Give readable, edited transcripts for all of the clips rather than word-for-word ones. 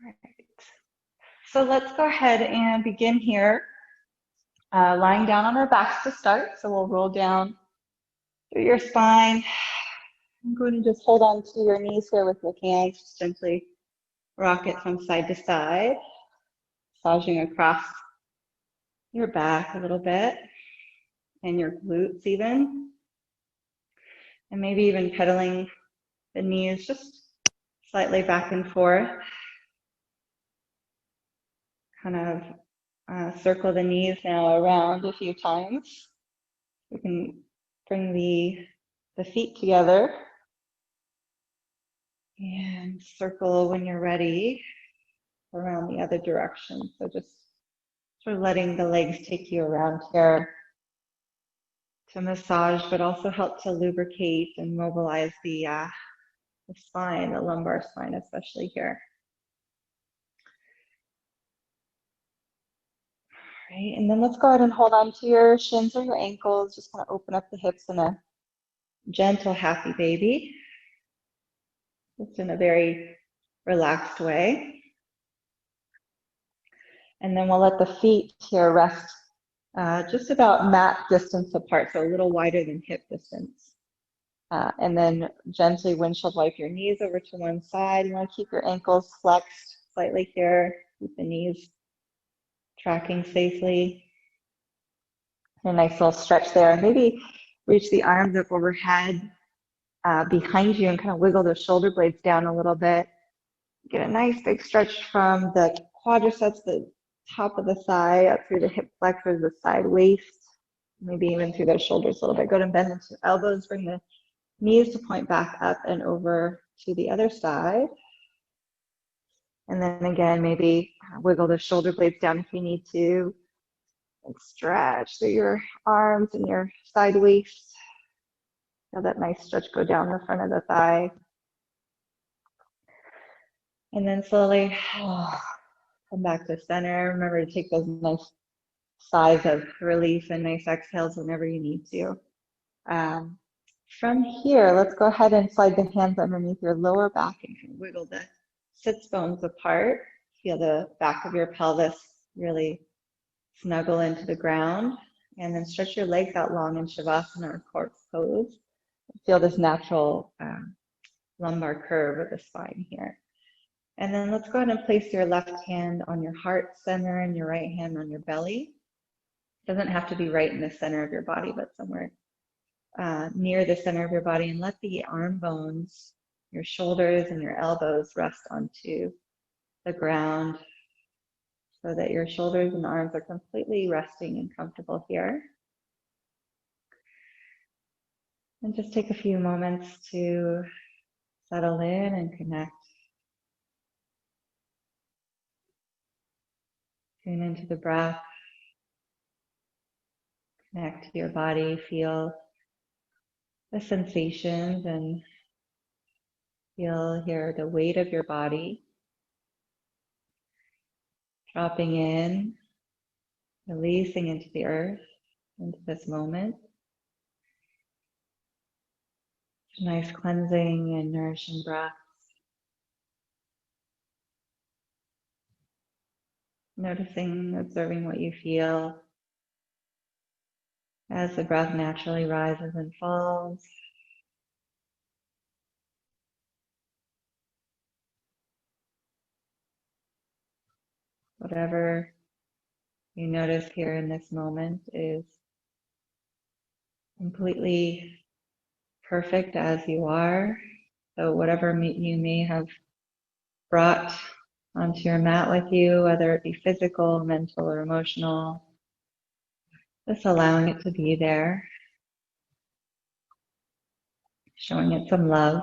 Right. So let's go ahead and begin here, lying down on our backs to start. So we'll roll down through your spine. I'm going to just hold on to your knees here with your hands, just gently rock it from side to side, massaging across your back a little bit and your glutes even, and maybe even pedaling the knees just slightly back and forth. Kind of circle the knees now around a few times. We can bring the feet together and circle when you're ready around the other direction. So just sort of letting the legs take you around here to massage, but also help to lubricate and mobilize the spine, the lumbar spine, especially here. All right, and then let's go ahead and hold on to your shins or your ankles. Just kind of open up the hips in a gentle, happy baby. Just in a very relaxed way. And then we'll let the feet here rest just about mat distance apart, so a little wider than hip distance. And then gently windshield wipe your knees over to one side. You want to keep your ankles flexed slightly here. Keep the knees tracking safely. A nice little stretch there. Maybe reach the arms up overhead behind you and kind of wiggle those shoulder blades down a little bit. Get a nice big stretch from the quadriceps, the top of the thigh, up through the hip flexors, the side waist, maybe even through those shoulders a little bit. Go and bend into elbows, bring the knees to point back up and over to the other side. And then again, maybe wiggle the shoulder blades down if you need to. And stretch through your arms and your side waist. Feel that nice stretch go down the front of the thigh. And then slowly come back to center. Remember to take those nice sighs of relief and nice exhales whenever you need to. From here, let's go ahead and slide the hands underneath your lower back and wiggle the sits bones apart. Feel the back of your pelvis really snuggle into the ground. And then stretch your legs out long in Shavasana or corpse pose. Feel this natural lumbar curve of the spine here. And then let's go ahead and place your left hand on your heart center and your right hand on your belly. It doesn't have to be right in the center of your body, but somewhere near the center of your body. And let the arm bones, your shoulders and your elbows rest onto the ground so that your shoulders and arms are completely resting and comfortable here. And just take a few moments to settle in and connect. Tune into the breath. Connect to your body. Feel the sensations and feel here the weight of your body. Dropping in, releasing into the earth, into this moment. Nice cleansing and nourishing breath. Noticing, observing what you feel as the breath naturally rises and falls. Whatever you notice here in this moment is completely perfect as you are. So whatever you may have brought onto your mat with you, whether it be physical, mental, or emotional, just allowing it to be there, showing it some love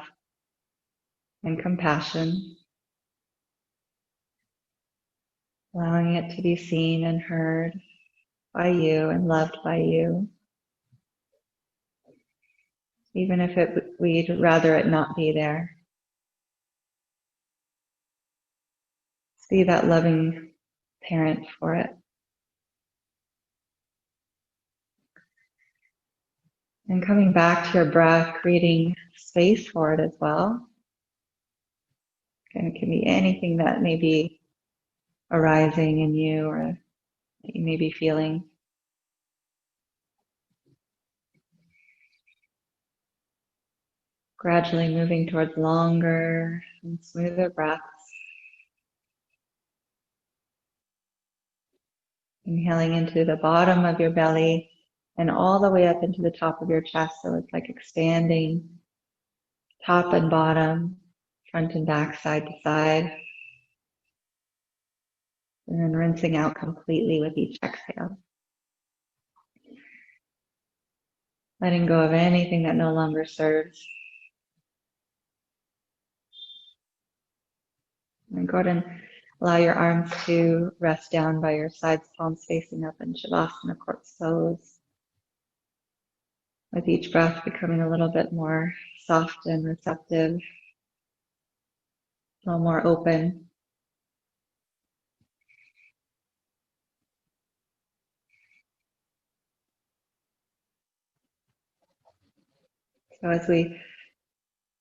and compassion, allowing it to be seen and heard by you and loved by you, even if we'd rather it not be there. Be that loving parent for it. And coming back to your breath, creating space for it as well. And it can be anything that may be arising in you or that you may be feeling. Gradually moving towards longer and smoother breaths. Inhaling into the bottom of your belly and all the way up into the top of your chest. So it's like expanding top and bottom, front and back, side to side. And then rinsing out completely with each exhale. Letting go of anything that no longer serves. And go ahead and allow your arms to rest down by your sides, palms facing up in Shavasana, corpse pose. With each breath becoming a little bit more soft and receptive, a little more open. So as we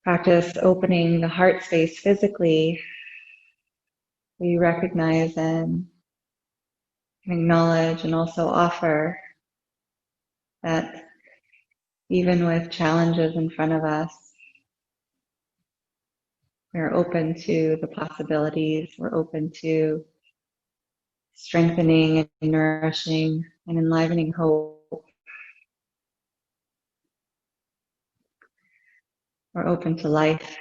practice opening the heart space physically, we recognize and acknowledge and also offer that even with challenges in front of us, we're open to the possibilities. We're open to strengthening and nourishing and enlivening hope. We're open to life.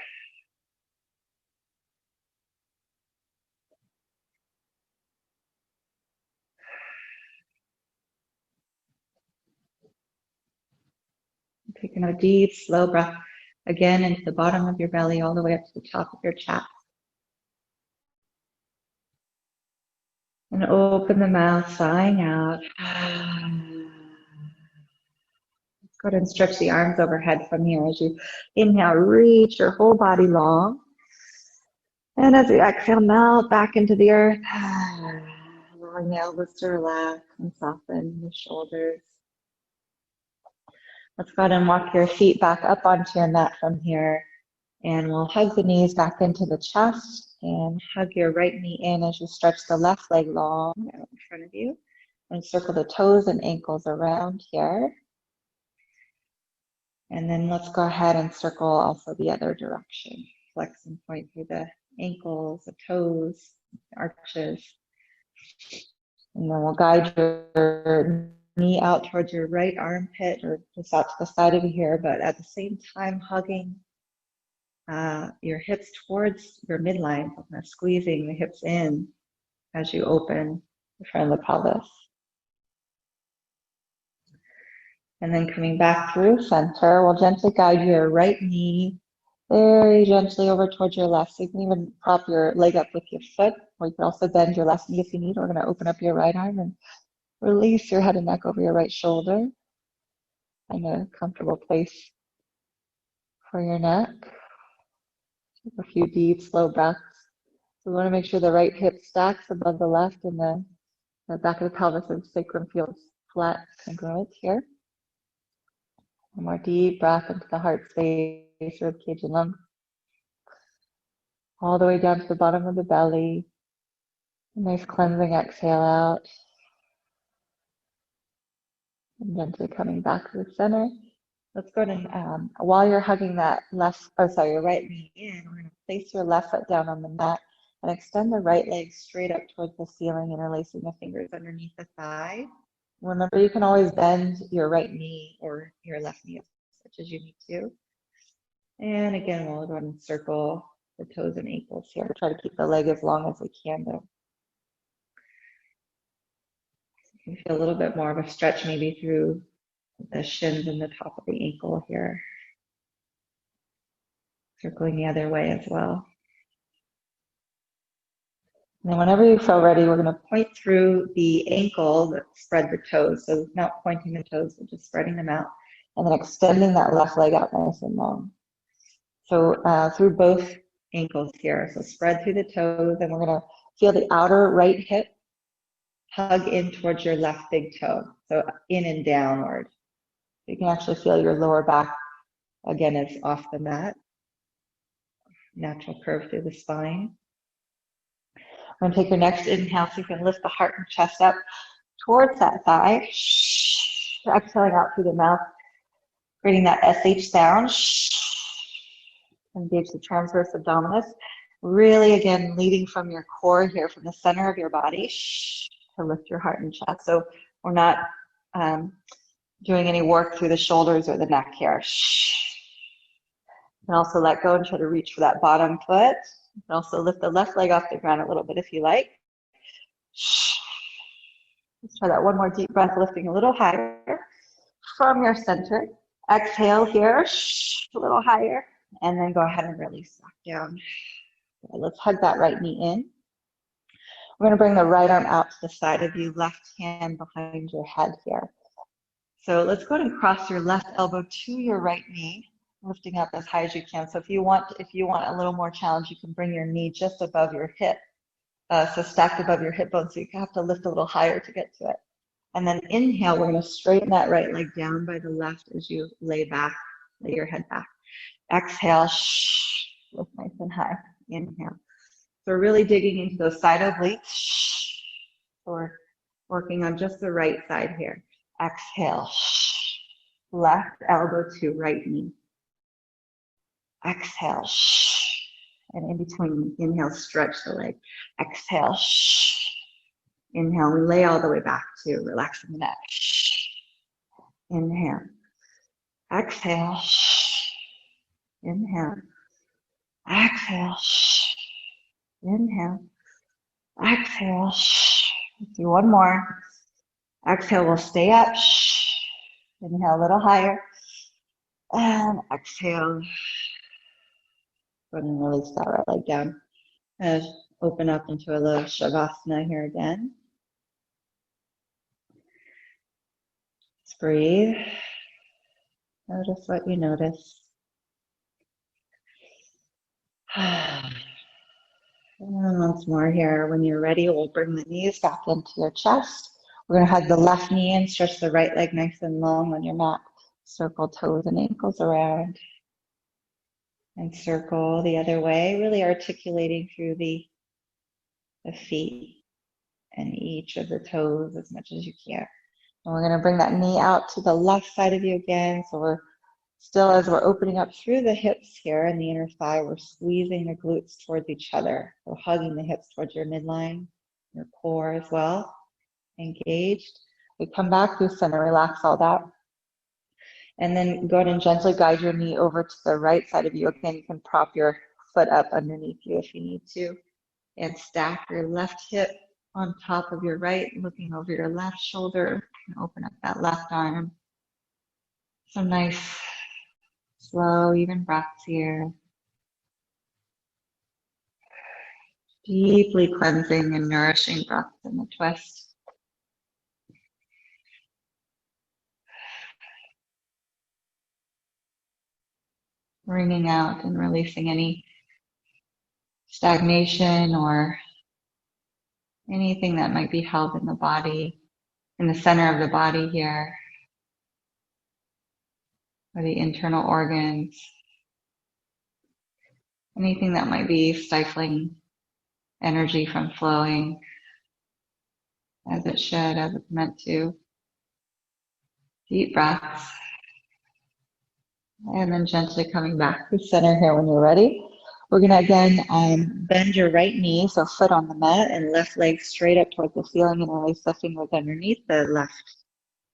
Taking a deep, slow breath again into the bottom of your belly, all the way up to the top of your chest. And open the mouth, sighing out. Let's go ahead and stretch the arms overhead from here as you inhale, reach your whole body long. And as you exhale, melt back into the earth. Allowing the elbows to relax and soften the shoulders. Let's go ahead and walk your feet back up onto your mat from here. And we'll hug the knees back into the chest and hug your right knee in as you stretch the left leg long out in front of you. And circle the toes and ankles around here. And then let's go ahead and circle also the other direction. Flex and point through the ankles, the toes, the arches. And then we'll guide your knee out towards your right armpit or just out to the side of you here, but at the same time hugging your hips towards your midline, squeezing the hips in as you open the front of the pelvis. And then coming back through center, we'll gently guide your right knee very gently over towards your left. So you can even prop your leg up with your foot, or you can also bend your left knee if you need. We're going to open up your right arm and release your head and neck over your right shoulder. Find a comfortable place for your neck. Take a few deep, slow breaths. So we want to make sure the right hip stacks above the left and the back of the pelvis and sacrum feels flat and congruent here. One more deep breath into the heart space, rib cage and lungs. All the way down to the bottom of the belly. A nice cleansing exhale out. And gently coming back to the center. Let's go ahead and while you're hugging that your right knee in, we're going to place your left foot down on the mat and extend the right leg straight up towards the ceiling, interlacing the fingers underneath the thigh. Remember, you can always bend your right knee or your left knee as much as you need to. And again, we'll go ahead and circle the toes and ankles here. Try to keep the leg as long as we can, though. You can feel a little bit more of a stretch maybe through the shins and the top of the ankle here. Circling the other way as well. And then whenever you feel ready, we're going to point through the ankle that spread the toes. So not pointing the toes, but just spreading them out. And then extending that left leg out nice and long. So through both ankles here. So spread through the toes, and we're going to feel the outer right hip hug in towards your left big toe. So in and downward. You can actually feel your lower back, again, is off the mat. natural curve through the spine. We're going to take your next inhale so you can lift the heart and chest up towards that thigh. Exhaling out through the mouth, creating that SH sound. Engage the transverse abdominis. Really, again, leading from your core here, from the center of your body, to lift your heart and chest. So we're not doing any work through the shoulders or the neck here. You can also let go and try to reach for that bottom foot. You can also lift the left leg off the ground a little bit if you like. Let's try that one more deep breath, lifting a little higher from your center. Exhale here, a little higher, and then go ahead and release back down. Okay, let's hug that right knee in. We're going to bring the right arm out to the side of you, left hand behind your head here. So let's go ahead and cross your left elbow to your right knee, lifting up as high as you can. So if you want a little more challenge, you can bring your knee just above your hip, so stacked above your hip bone, so you have to lift a little higher to get to it. And then inhale, we're going to straighten that right leg down by the left as you lay your head back. Exhale, lift nice and high. Inhale. So we're really digging into those side obliques. So we're working on just the right side here. Exhale. Left elbow to right knee. Exhale. And in between, inhale, stretch the leg. Exhale. Inhale, we lay all the way back to relaxing the neck. Inhale. Exhale. Inhale. Exhale. Inhale. Exhale. Let's do one more. Exhale, we'll stay up. Inhale a little higher. And exhale. Go ahead and release that right leg down. And open up into a little Shavasana here again. Just breathe. Notice what you notice. And once more here, when you're ready, we'll bring the knees back into your chest. We're going to hug the left knee in, stretch the right leg nice and long on your mat. Circle toes and ankles around. And circle the other way, really articulating through the feet and each of the toes as much as you can. And we're going to bring that knee out to the left side of you again. So we're still, as we're opening up through the hips here and the inner thigh, we're squeezing the glutes towards each other. We're hugging the hips towards your midline, your core as well, engaged. We come back to center, relax all that. And then go ahead and gently guide your knee over to the right side of you. Again, you can prop your foot up underneath you if you need to. And stack your left hip on top of your right, looking over your left shoulder. And open up that left arm. Some nice, slow, even breaths here. Deeply cleansing and nourishing breaths in the twist. Bringing out and releasing any stagnation or anything that might be held in the body, in the center of the body here, or the internal organs, anything that might be stifling energy from flowing as it should, as it's meant to. Deep breaths. And then gently coming back to center here when you're ready. We're going to again bend your right knee, so foot on the mat and left leg straight up towards the ceiling, and release the fingers underneath the left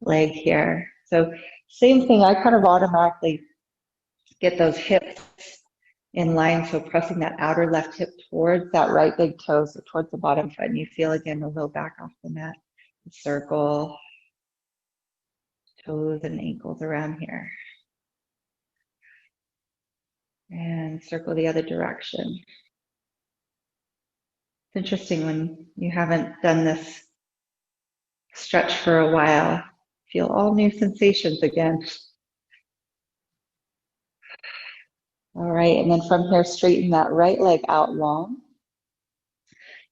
leg here. So same thing, I kind of automatically get those hips in line, so pressing that outer left hip towards that right big toe, so towards the bottom foot, and you feel again the low back off the mat. Circle toes and ankles around here. And circle the other direction. It's interesting when you haven't done this stretch for a while. Feel all new sensations again. All right, and then from here, straighten that right leg out long.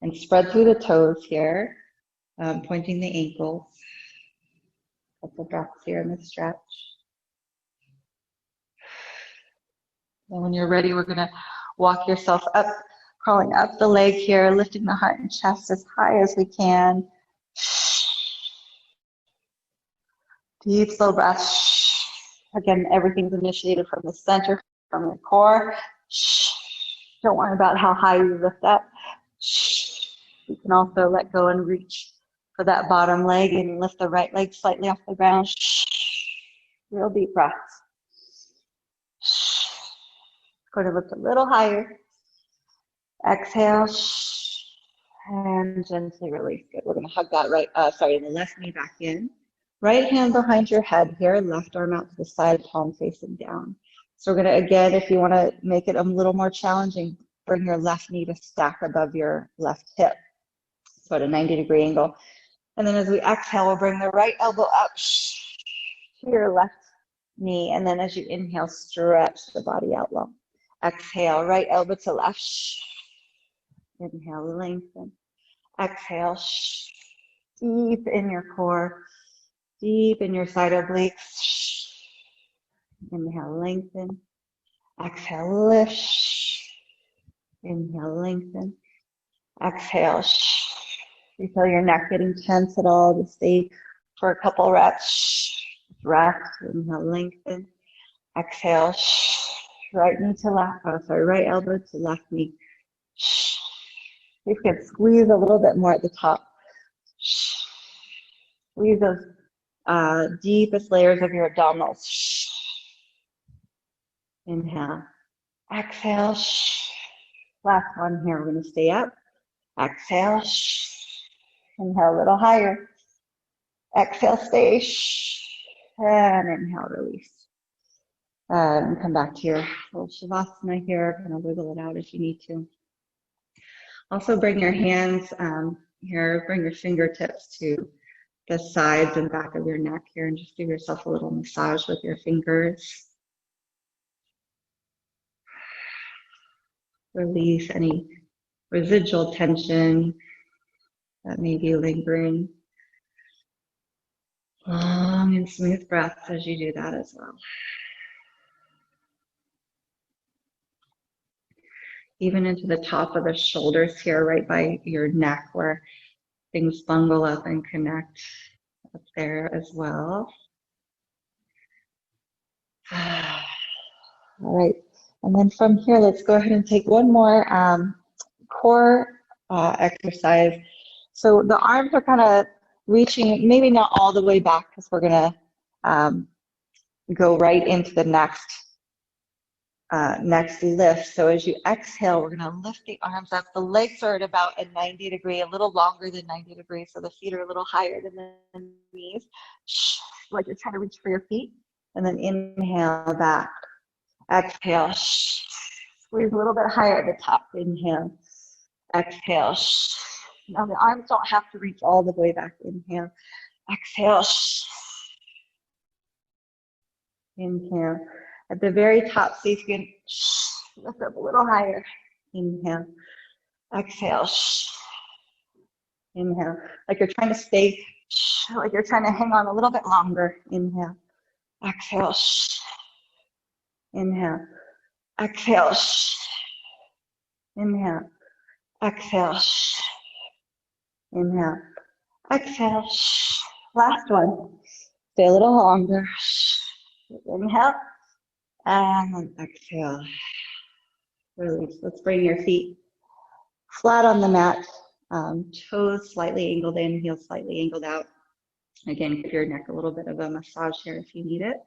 And spread through the toes here, pointing the ankles. Couple breaths here in the stretch. And when you're ready, we're going to Walk yourself up, crawling up the leg here, lifting the heart and chest as high as we can. Deep, slow breath. Again, everything's initiated from the center, from the core. Don't worry about how high you lift up. You can also let go and reach for that bottom leg and lift the right leg slightly off the ground. Real deep breaths. Go to lift a little higher. Exhale. And gently release. Good. We're going to hug that the left knee back in. Right hand behind your head here, left arm out to the side, palm facing down. So we're going to, again, if you want to make it a little more challenging, bring your left knee to stack above your left hip. So at a 90-degree angle. And then as we exhale, we'll bring the right elbow up to your left knee. And then as you inhale, stretch the body out long. Exhale, right elbow to left. Inhale, lengthen. Exhale, deep in your core. Deep in your side obliques. Inhale, lengthen. Exhale, lift. Inhale, lengthen. Exhale. You feel your neck getting tense at all, just stay for a couple reps. Rest. Inhale, lengthen. Exhale. Right knee to left. Right elbow to left knee. You can squeeze a little bit more at the top. Squeeze those deepest layers of your abdominals. Inhale. Exhale. Last one here. We're going to stay up. Exhale. Inhale a little higher. Exhale, stay. And inhale, release. And come back to your little shavasana here. Kind of wiggle it out if you need to. Also bring your hands here, bring your fingertips to the sides and back of your neck here and just give yourself a little massage with your fingers. Release any residual tension that may be lingering. Long and smooth breaths as you do that as well. Even into the top of the shoulders here, right by your neck where things bungle up and connect up there as well. All right, and then from here, let's go ahead and take one more core exercise. So the arms are kind of reaching, maybe not all the way back because we're gonna go right into the next lift. So as you exhale, we're going to lift the arms up. The legs are at about a 90 degree, a little longer than 90 degrees. So the feet are a little higher than the knees, like you're trying to reach for your feet. And then inhale back. Exhale. Squeeze a little bit higher at the top. Inhale. Exhale. Now the arms don't have to reach all the way back. Inhale. Exhale. Inhale. At the very top, see if you can lift up a little higher. Inhale. Exhale. Inhale. Like you're trying to stay, like you're trying to hang on a little bit longer. Inhale. Exhale. Inhale. Exhale. Inhale. Exhale. Inhale. Exhale. Last one. Stay a little longer. Inhale. And then exhale. Release. Let's bring your feet flat on the mat. Toes slightly angled in, heels slightly angled out. Again, give your neck a little bit of a massage here if you need it.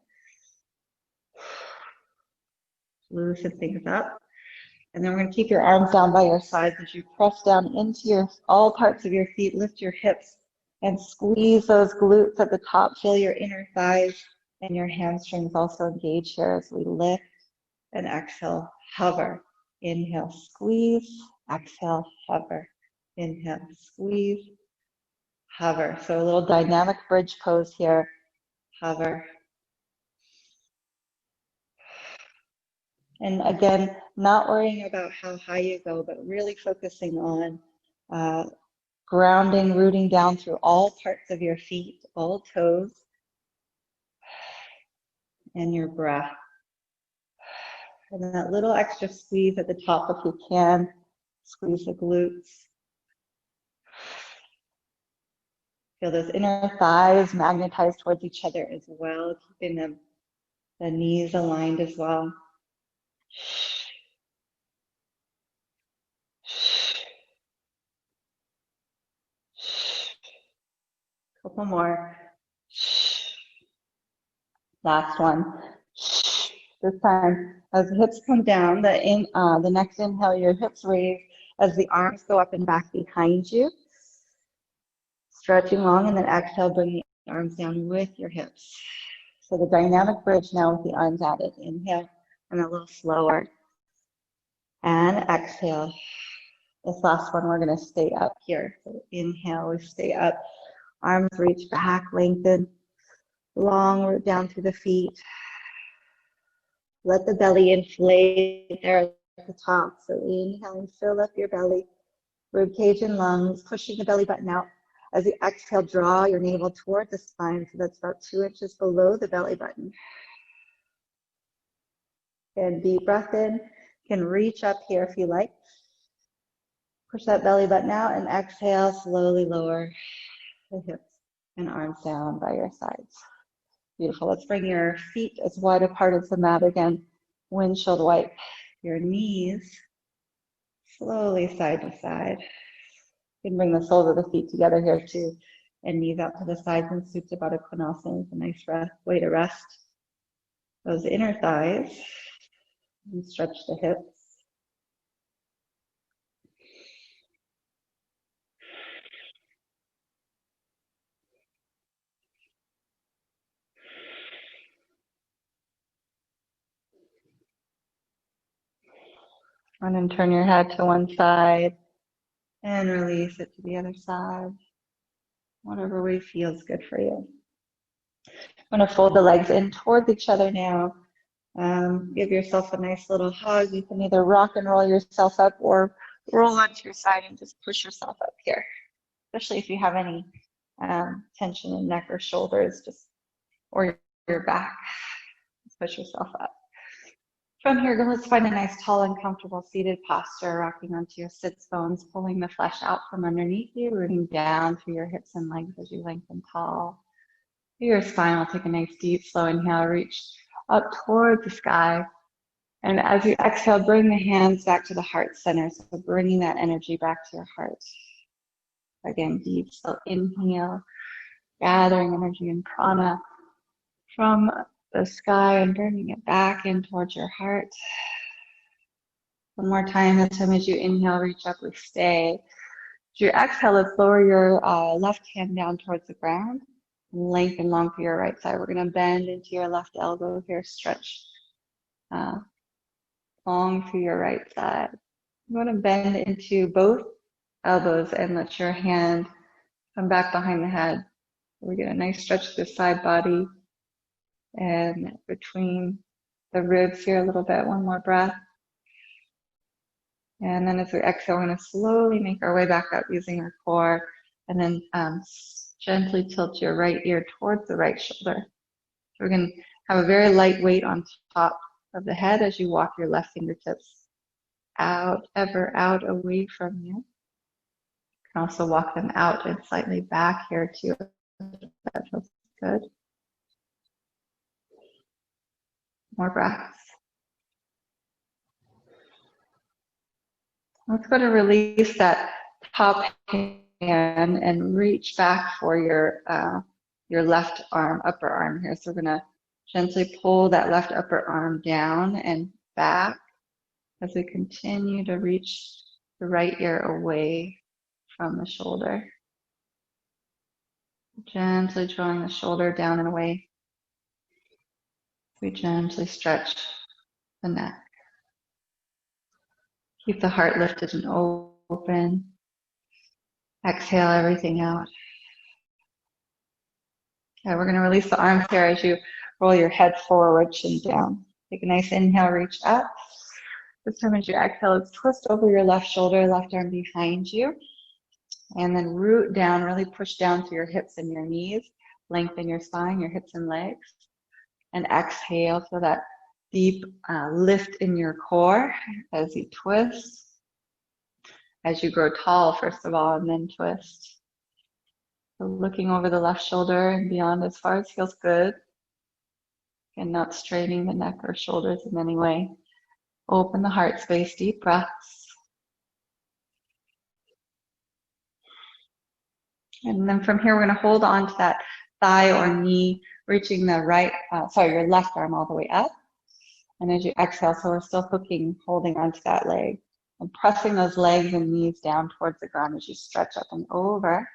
Loosen things up. And then we're going to keep your arms down by your sides as you press down into all parts of your feet. Lift your hips and squeeze those glutes at the top. Feel your inner thighs and your hamstrings also engage here as we lift and exhale, hover. Inhale, squeeze, exhale, hover. Inhale, squeeze, hover. So a little dynamic bridge pose here, hover. And again, not worrying about how high you go, but really focusing on grounding, rooting down through all parts of your feet, all toes, and your breath. And then that little extra squeeze at the top if you can. Squeeze the glutes. Feel those inner thighs magnetize towards each other as well, keeping the knees aligned as well. Couple more. Last one. This time, as the hips come down, the next inhale, your hips raise as the arms go up and back behind you. Stretching long, and then exhale, bring the arms down with your hips. So the dynamic bridge now with the arms added. Inhale, and a little slower. And exhale. This last one, we're going to stay up here. So inhale, we stay up. Arms reach back, lengthen. Long root down through the feet. Let the belly inflate there at the top. So inhale and fill up your belly. Rib cage and lungs, pushing the belly button out. As you exhale, draw your navel toward the spine. So that's about 2 inches below the belly button. And deep breath in. You can reach up here if you like. Push that belly button out and exhale, slowly lower the hips and arms down by your sides. Beautiful. Let's bring your feet as wide apart as the mat again. Windshield wipe your knees slowly side to side. You can bring the soles of the feet together here too, and knees out to the sides in Supta Baddha Konasana. It's a nice way to rest those inner thighs and stretch the hips. And then turn your head to one side and release it to the other side. Whatever way feels good for you. I'm going to fold the legs in towards each other now. Give yourself a nice little hug. You can either rock and roll yourself up or roll onto your side and just push yourself up here. Especially if you have any tension in neck or shoulders, or your back. Just push yourself up. From here, let's find a nice, tall, and comfortable seated posture, rocking onto your sits bones, pulling the flesh out from underneath you, rooting down through your hips and legs as you lengthen tall. Through your spine, we'll take a nice, deep, slow inhale, reach up towards the sky. And as you exhale, bring the hands back to the heart center, so bringing that energy back to your heart. Again, deep, slow inhale, gathering energy and prana from the sky and bringing it back in towards your heart. One more time. This time as you inhale, reach up, we stay. As you exhale, let's lower your left hand down towards the ground. Lengthen long through your right side. We're going to bend into your left elbow here. Stretch long through your right side. You want to bend into both elbows and let your hand come back behind the head. We get a nice stretch to the side body and between the ribs here a little bit. One more breath. And then as we exhale, we're going to slowly make our way back up using our core, and then gently tilt your right ear towards the right shoulder. So we're going to have a very light weight on top of the head as you walk your left fingertips out, ever out, away from you. You can also walk them out and slightly back here too. That feels good. More breaths. Let's go to release that top hand and reach back for your left arm, upper arm here. So we're going to gently pull that left upper arm down and back as we continue to reach the right ear away from the shoulder. Gently drawing the shoulder down and away. We gently stretch the neck. Keep the heart lifted and open. Exhale everything out. Okay, we're going to release the arms here as you roll your head forward, chin down. Take a nice inhale, reach up. This time as you exhale, let's twist over your left shoulder, left arm behind you. And then root down, really push down through your hips and your knees. Lengthen your spine, your hips and legs. And exhale, feel that Deep lift in your core as you twist. As you grow tall, first of all, and then twist. So looking over the left shoulder and beyond as far as feels good. And not straining the neck or shoulders in any way. Open the heart space, deep breaths. And then from here, we're going to hold on to that thigh or knee, reaching the your left arm all the way up. And as you exhale, so we're still holding onto that leg. And pressing those legs and knees down towards the ground as you stretch up and over.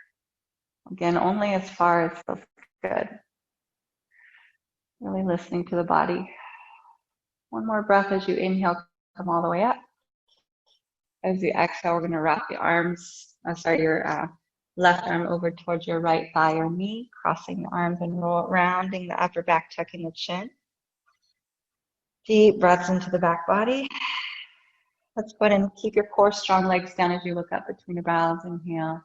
Again, only as far as feels good. Really listening to the body. One more breath as you inhale, come all the way up. As you exhale, we're going to wrap your left arm over towards your right thigh or knee, crossing the arms and rounding the upper back, tucking the chin. Deep breaths into the back body. Let's go ahead and keep your core strong, legs down as you look up between the brows. Inhale,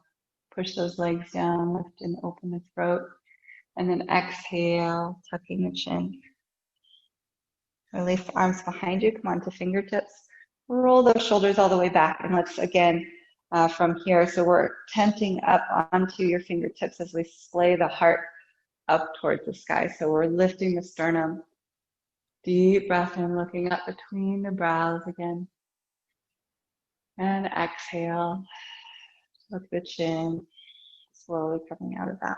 push those legs down, lift and open the throat. And then exhale, tucking the chin. Release the arms behind you, come onto fingertips. Roll those shoulders all the way back. And let's again, from here, so we're tenting up onto your fingertips as we splay the heart up towards the sky. So we're lifting the sternum. Deep breath in, looking up between the brows again. And exhale, look the chin, slowly coming out of that.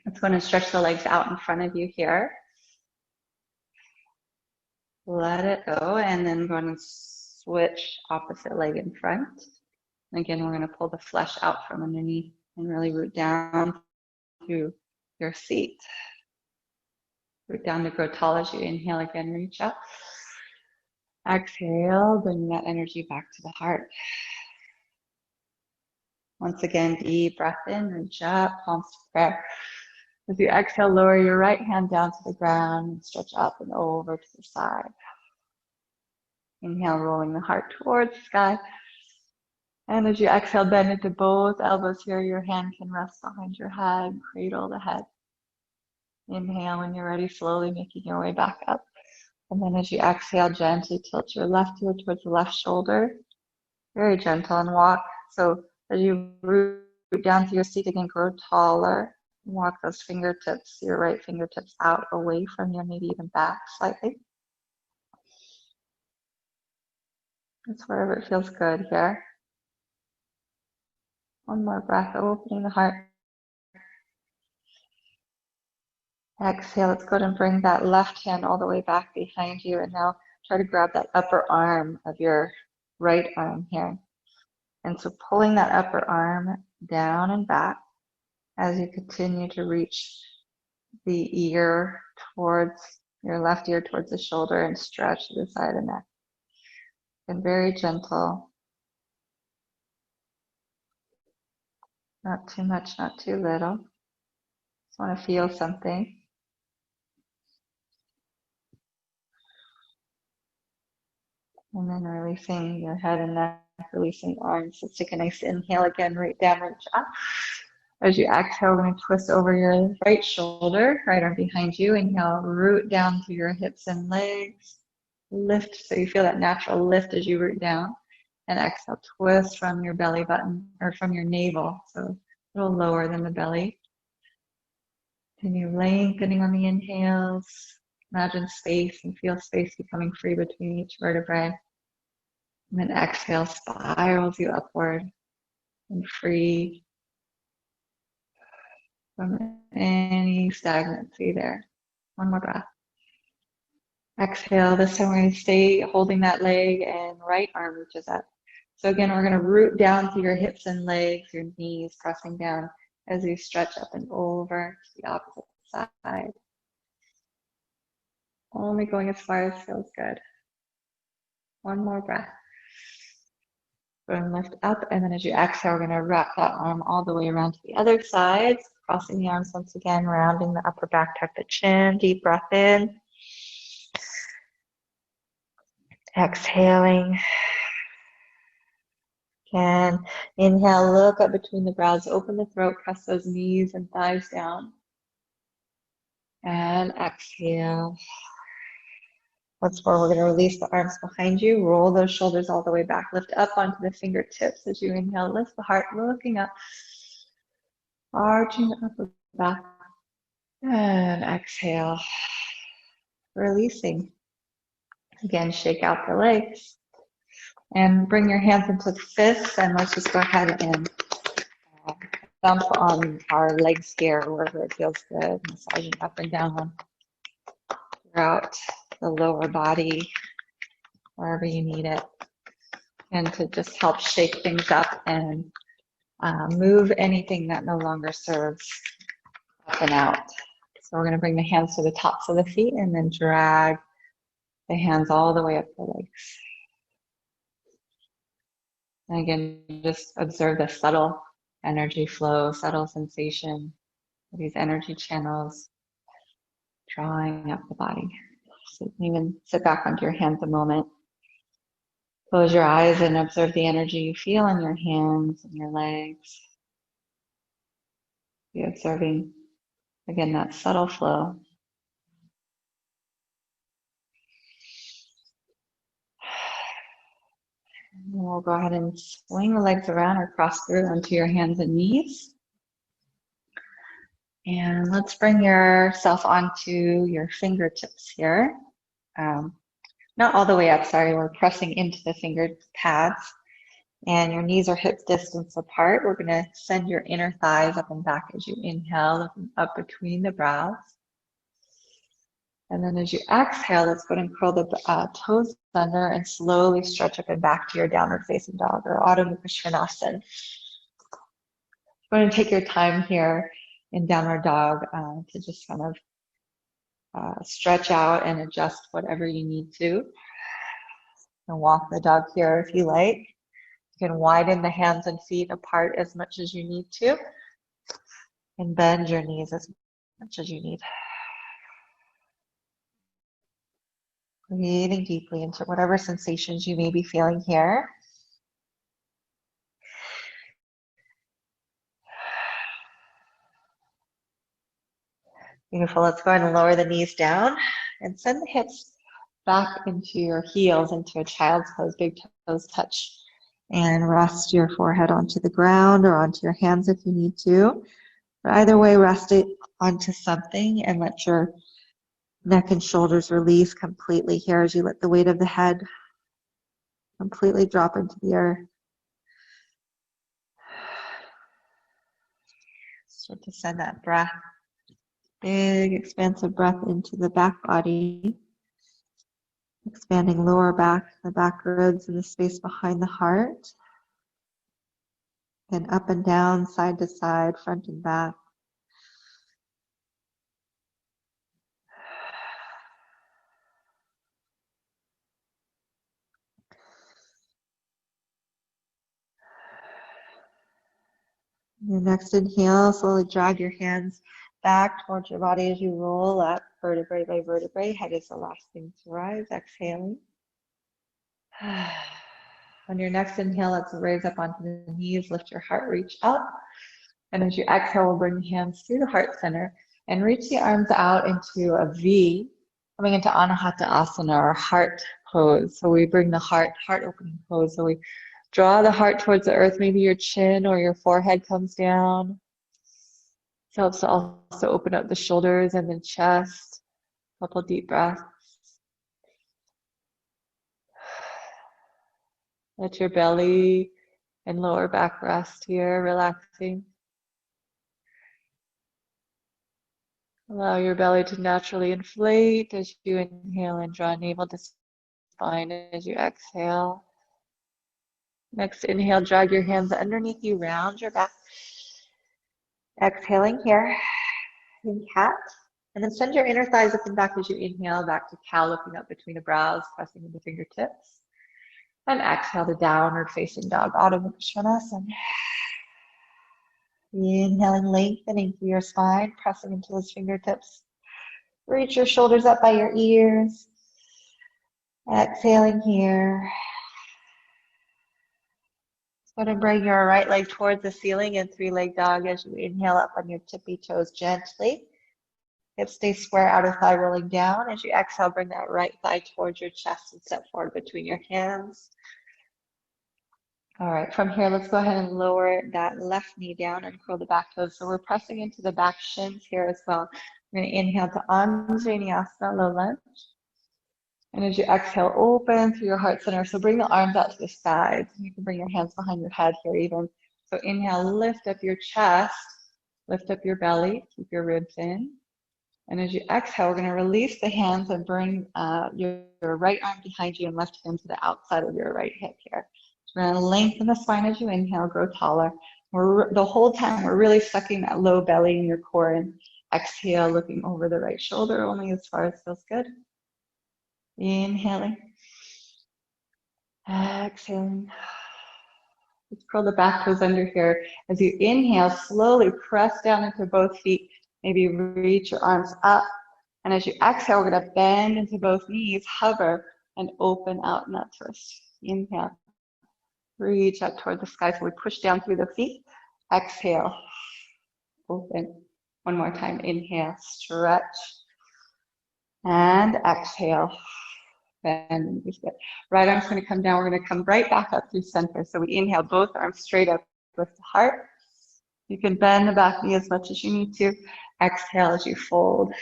Let's go ahead and stretch the legs out in front of you here. Let it go, and then go ahead and switch opposite leg in front. And again, we're going to pull the flesh out from underneath and really root down to your seat. Root down to grow tall as you inhale again, reach up. Exhale, bring that energy back to the heart. Once again, deep breath in, reach up, palms to prayer. As you exhale, lower your right hand down to the ground and stretch up and over to the side. Inhale, rolling the heart towards the sky. And as you exhale, bend into both elbows here. Your hand can rest behind your head, cradle the head. Inhale, when you're ready, slowly making your way back up. And then as you exhale, gently tilt your left ear towards the left shoulder. Very gentle and walk. So as you root down to your seat again, grow taller. Walk those fingertips, your right fingertips out away from you, maybe even back slightly. That's wherever it feels good here. One more breath, opening the heart. Exhale, let's go ahead and bring that left hand all the way back behind you. And now try to grab that upper arm of your right arm here. And so pulling that upper arm down and back as you continue to reach the ear towards your left ear towards the shoulder and stretch to the side of the neck. And very gentle. Not too much, not too little. Just want to feel something. And then releasing your head and neck, releasing arms. Let's take a nice inhale again, right down, reach up. As you exhale, we're going to twist over your right shoulder, right arm behind you. Inhale, root down through your hips and legs. Lift, so you feel that natural lift as you root down. And exhale, twist from your belly button, or from your navel, so a little lower than the belly. Continue lengthening on the inhales. Imagine space and feel space becoming free between each vertebrae. And then exhale, spirals you upward and free from any stagnancy there. One more breath. Exhale, this time we're going to stay holding that leg and right arm reaches up. So again, we're going to root down through your hips and legs, your knees pressing down as you stretch up and over to the opposite side. Only going as far as feels good. One more breath. Go and lift up, and then as you exhale, we're going to wrap that arm all the way around to the other side, crossing the arms once again, rounding the upper back, tuck the chin, deep breath in. Exhaling. Again, inhale, look up between the brows, open the throat, press those knees and thighs down. And exhale. Once more, we're going to release the arms behind you. Roll those shoulders all the way back. Lift up onto the fingertips as you inhale. Lift the heart, looking up. Arching up the back. And exhale. Releasing. Again, shake out the legs. And bring your hands into the fists. And let's just go ahead and thump on our legs here wherever it feels good. Massaging up and down throughout the lower body, wherever you need it. And to just help shake things up and move anything that no longer serves up and out. So we're going to bring the hands to the tops of the feet and then drag the hands all the way up the legs. And again, just observe the subtle energy flow, subtle sensation, these energy channels drawing up the body. So you can even sit back onto your hands a moment. Close your eyes and observe the energy you feel on your hands and your legs. Be observing, again, that subtle flow. And we'll go ahead and swing the legs around or cross through onto your hands and knees. And let's bring yourself onto your fingertips here. Not all the way up, sorry, we're pressing into the finger pads. And your knees are hip distance apart. We're gonna send your inner thighs up and back as you inhale, looking up between the brows. And then as you exhale, let's go ahead and curl the toes under and slowly stretch up and back to your downward facing dog or Adho Mukha Svanasana. Go ahead and take your time here in downward dog to just kind of stretch out and adjust whatever you need to. And walk the dog here if you like. You can widen the hands and feet apart as much as you need to. And bend your knees as much as you need. Breathing deeply into whatever sensations you may be feeling here. Beautiful. Let's go ahead and lower the knees down and send the hips back into your heels, into a child's pose. Big toes touch. And rest your forehead onto the ground or onto your hands if you need to. But either way, rest it onto something and let your neck and shoulders release completely here as you let the weight of the head completely drop into the earth. Start to send that breath, big expansive breath into the back body, expanding lower back, the back ribs and the space behind the heart. And up and down, side to side, front and back. Your next inhale, slowly drag your hands back towards your body as you roll up vertebrae by vertebrae. Head is the last thing to rise, exhaling. On your next inhale, let's raise up onto the knees, lift your heart, reach up. And as you exhale, we'll bring the hands through the heart center and reach the arms out into a V, coming into Anahata Asana or heart pose. So we bring the heart opening pose. So we draw the heart towards the earth, maybe your chin or your forehead comes down. It helps to also open up the shoulders and the chest. A couple deep breaths. Let your belly and lower back rest here, relaxing. Allow your belly to naturally inflate as you inhale and draw navel to spine as you exhale. Next inhale, drag your hands underneath you, round your back. Exhaling here in cat. And then send your inner thighs up and back as you inhale, back to cow, looking up between the brows, pressing into fingertips. And exhale to downward facing dog, Adho Mukha Svanasana. Inhaling, lengthening through your spine, pressing into those fingertips. Reach your shoulders up by your ears. Exhaling here. Go ahead and bring your right leg towards the ceiling in three-leg dog as you inhale up on your tippy toes gently. Hips stay square, outer thigh rolling down. As you exhale, bring that right thigh towards your chest and step forward between your hands. All right, from here, let's go ahead and lower that left knee down and curl the back toes. So we're pressing into the back shins here as well. We're going to inhale to Anjaneyasana, low lunge. And as you exhale, open through your heart center. So bring the arms out to the sides. You can bring your hands behind your head here even. So inhale, lift up your chest, lift up your belly, keep your ribs in. And as you exhale, we're going to release the hands and bring your right arm behind you and left hand to the outside of your right hip here. So we're going to lengthen the spine as you inhale, grow taller. The whole time, we're really sucking that low belly in your core, and exhale, looking over the right shoulder only as far as feels good. Inhaling. Exhaling. Let's curl the back toes under here. As you inhale, slowly press down into both feet. Maybe reach your arms up. And as you exhale, we're going to bend into both knees, hover, and open out in that twist. Inhale. Reach up toward the sky. So we push down through the feet. Exhale. Open. One more time. Inhale. Stretch. And exhale. Bend. Right arm's going to come down. We're going to come right back up through center. So we inhale, both arms straight up, lift the heart. You can bend the back knee as much as you need to. Exhale as you fold.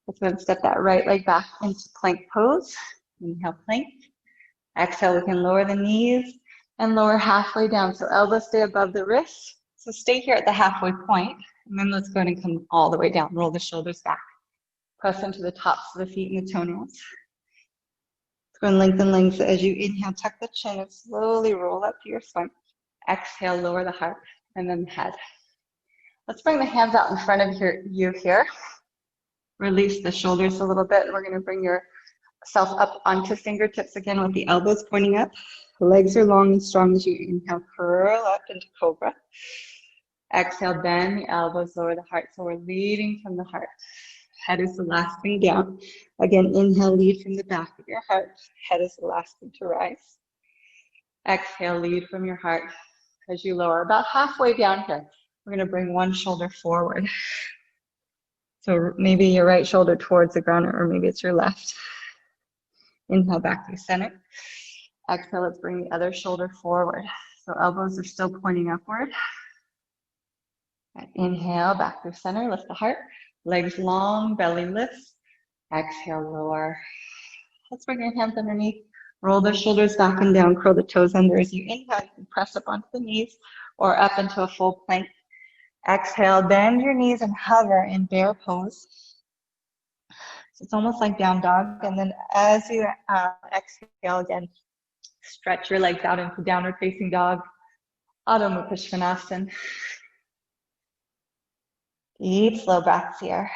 Let's then step that right leg back into plank pose. Inhale, plank. Exhale, we can lower the knees and lower halfway down. So elbows stay above the wrists. So stay here at the halfway point. And then let's go ahead and come all the way down. Roll the shoulders back. Press into the tops of the feet and the toenails. Go and lengthen legs as you inhale, tuck the chin and slowly roll up to your spine. Exhale, lower the heart and then the head. Let's bring the hands out in front of you here. Release the shoulders a little bit. We're going to bring yourself up onto fingertips again with the elbows pointing up. Legs are long and strong as you inhale, curl up into cobra. Exhale, bend the elbows, lower the heart. So we're leading from the heart. Head is the last thing down. Again, inhale, lead from the back of your heart. Head is the last thing to rise. Exhale, lead from your heart as you lower. About halfway down here, we're going to bring one shoulder forward. So maybe your right shoulder towards the ground, or maybe it's your left. Inhale, back to center. Exhale, let's bring the other shoulder forward. So elbows are still pointing upward. Inhale, back through center, lift the heart. Legs long, belly lifts. Exhale, lower. Let's bring your hands underneath. Roll the shoulders back and down. Curl the toes under. As you inhale, you can press up onto the knees or up into a full plank. Exhale, bend your knees and hover in bear pose. So it's almost like down dog. And then as you exhale again, stretch your legs out into downward facing dog. Adho Mukha Svanasana. Deep, slow breaths here.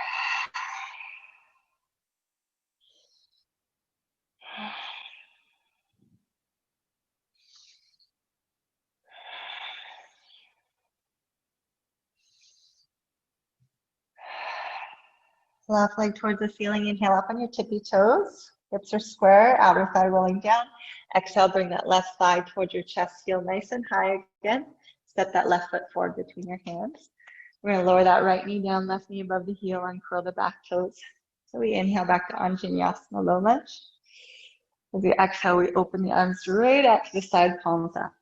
Left leg towards the ceiling. Inhale up on your tippy toes. Hips are square, outer thigh rolling down. Exhale, bring that left thigh towards your chest. Feel nice and high again. Step that left foot forward between your hands. We're going to lower that right knee down, left knee above the heel, and curl the back toes. So we inhale back to Anjaneyasana, low lunge. As we exhale, we open the arms right out to the side, palms up.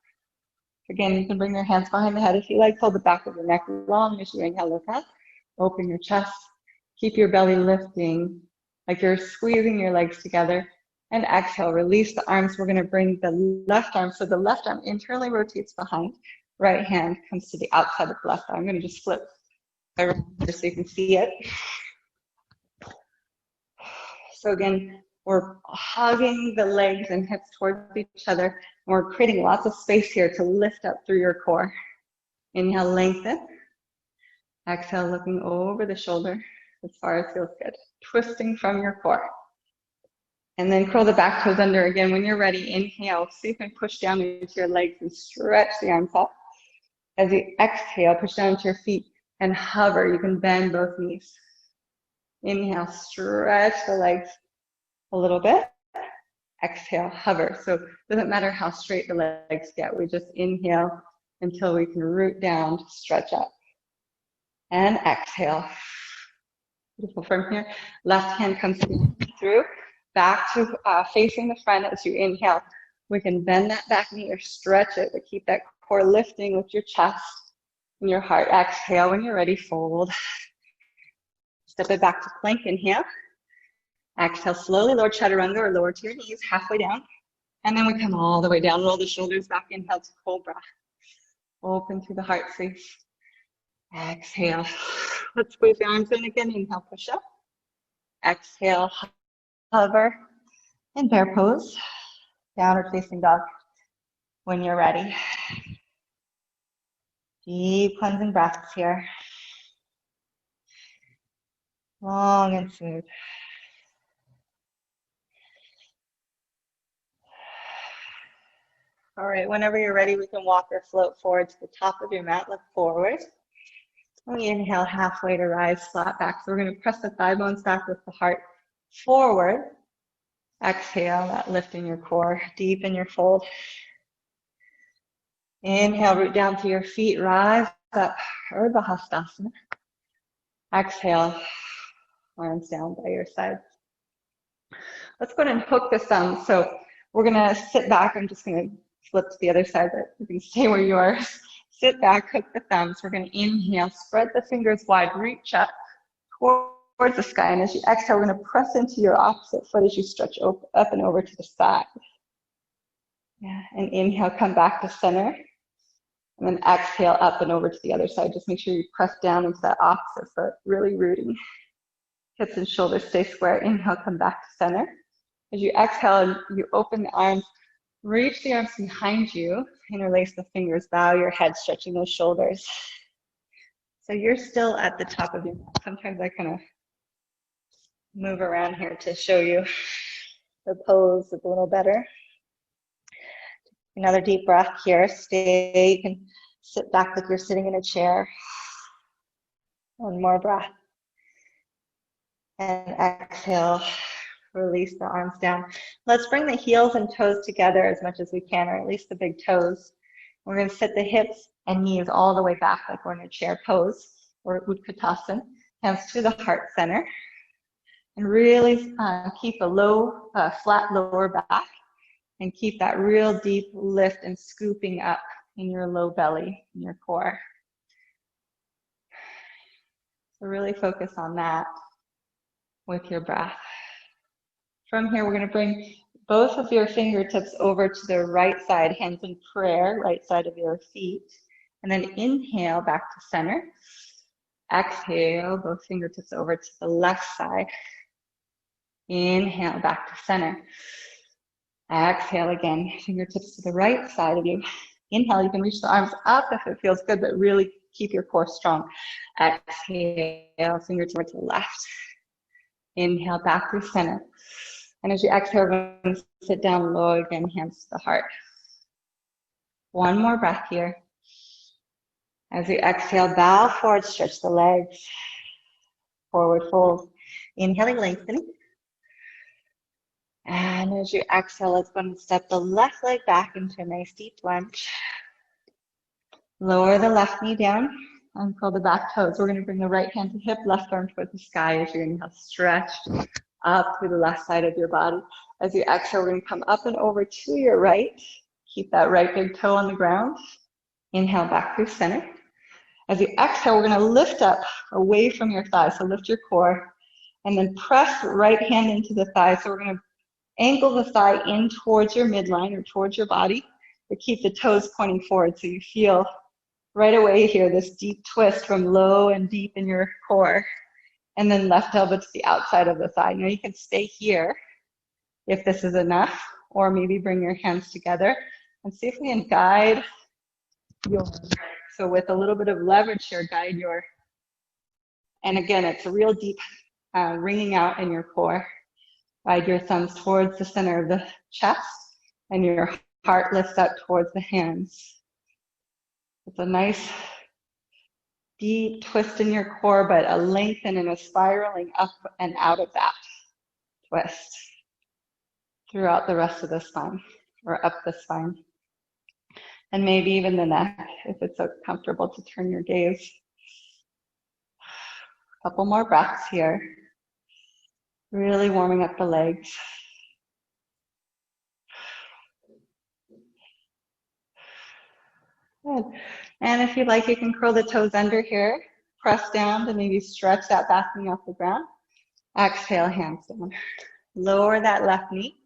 Again, you can bring your hands behind the head if you like. Pull the back of your neck long as you inhale, look up. Open your chest. Keep your belly lifting like you're squeezing your legs together. And exhale, release the arms. We're going to bring the left arm. So the left arm internally rotates behind. Right hand comes to the outside of the left arm. I'm going to just flip around here so you can see it. So again, we're hugging the legs and hips towards each other. And we're creating lots of space here to lift up through your core. Inhale, lengthen. Exhale, looking over the shoulder as far as feels good. Twisting from your core. And then curl the back toes under again. When you're ready, inhale. So you can push down into your legs and stretch the arms up. As you exhale, push down into your feet and hover. You can bend both knees. Inhale, stretch the legs a little bit. Exhale, hover. So it doesn't matter how straight the legs get. We just inhale until we can root down to stretch up. And exhale. Beautiful. From here, left hand comes through, back to facing the front as you inhale. We can bend that back knee or stretch it, but keep that core lifting with your chest and your heart. Exhale when you're ready, fold. Step it back to plank, inhale. Exhale, slowly lower chaturanga or lower to your knees, halfway down. And then we come all the way down, roll the shoulders back, inhale to cobra. Open through the heart space. Exhale. Let's squeeze the arms in again. Inhale, push up. Exhale, hover. And bear pose. Downward facing dog when you're ready. Deep cleansing breaths here. Long and smooth. All right, whenever you're ready, we can walk or float forward to the top of your mat, look forward. We inhale halfway to rise, flat back. So we're going to press the thigh bones back with the heart forward. Exhale, that lift in your core, deep in your fold. Inhale, root down to your feet, rise up, Urdhva Hastasana. Exhale, arms down by your sides. Let's go ahead and hook the thumbs. So we're going to sit back. I'm just going to flip to the other side, but you can stay where you are. Sit back, hook the thumbs. We're going to inhale, spread the fingers wide, reach up towards the sky. And as you exhale, we're going to press into your opposite foot as you stretch up and over to the side. Yeah, and inhale, come back to center. And then exhale up and over to the other side. Just make sure you press down into that opposite foot, really rooting. Hips and shoulders stay square. Inhale, come back to center. As you exhale, you open the arms, reach the arms behind you, interlace the fingers, bow your head, stretching those shoulders. So you're still at the top of your mat. Sometimes I kind of move around here to show you the pose a little better. Another deep breath here. Stay. You can sit back like you're sitting in a chair. One more breath. And exhale. Release the arms down. Let's bring the heels and toes together as much as we can, or at least the big toes. We're going to sit the hips and knees all the way back like we're in a chair pose, or Utkatasana. Hands to the heart center. And really keep a low, flat lower back. And keep that real deep lift and scooping up in your low belly, in your core. So really focus on that with your breath. From here, we're going to bring both of your fingertips over to the right side, hands in prayer, right side of your feet. And then inhale back to center. Exhale, both fingertips over to the left side. Inhale back to center. Exhale again, fingertips to the right side of you. Inhale, you can reach the arms up if it feels good, but really keep your core strong. Exhale, fingertips to the left. Inhale, back to center. And as you exhale, we're going to sit down low again, hands to the heart. One more breath here. As you exhale, bow forward, stretch the legs. Forward fold. Inhaling, lengthening. And as you exhale, let's go and step the left leg back into a nice deep lunge. Lower the left knee down and curl the back toes. We're going to bring the right hand to hip, left arm towards the sky as you inhale, stretch up through the left side of your body. As you exhale, we're going to come up and over to your right. Keep that right big toe on the ground. Inhale back through center. As you exhale, we're going to lift up away from your thighs. So lift your core and then press right hand into the thigh. So we're going to angle the thigh in towards your midline or towards your body, but keep the toes pointing forward so you feel right away here this deep twist from low and deep in your core. And then left elbow to the outside of the thigh. Now you can stay here if this is enough, or maybe bring your hands together and see if we can guide your, so with a little bit of leverage here, guide your, and again, it's a real deep ringing out in your core. Guide your thumbs towards the center of the chest and your heart lifts up towards the hands. It's a nice deep twist in your core, but a lengthen and a spiraling up and out of that twist throughout the rest of the spine or up the spine. And maybe even the neck if it's so comfortable to turn your gaze. Couple more breaths here. Really warming up the legs. Good. And if you like, you can curl the toes under here. Press down to maybe stretch that back knee off the ground. Exhale, hands down. Lower that left knee.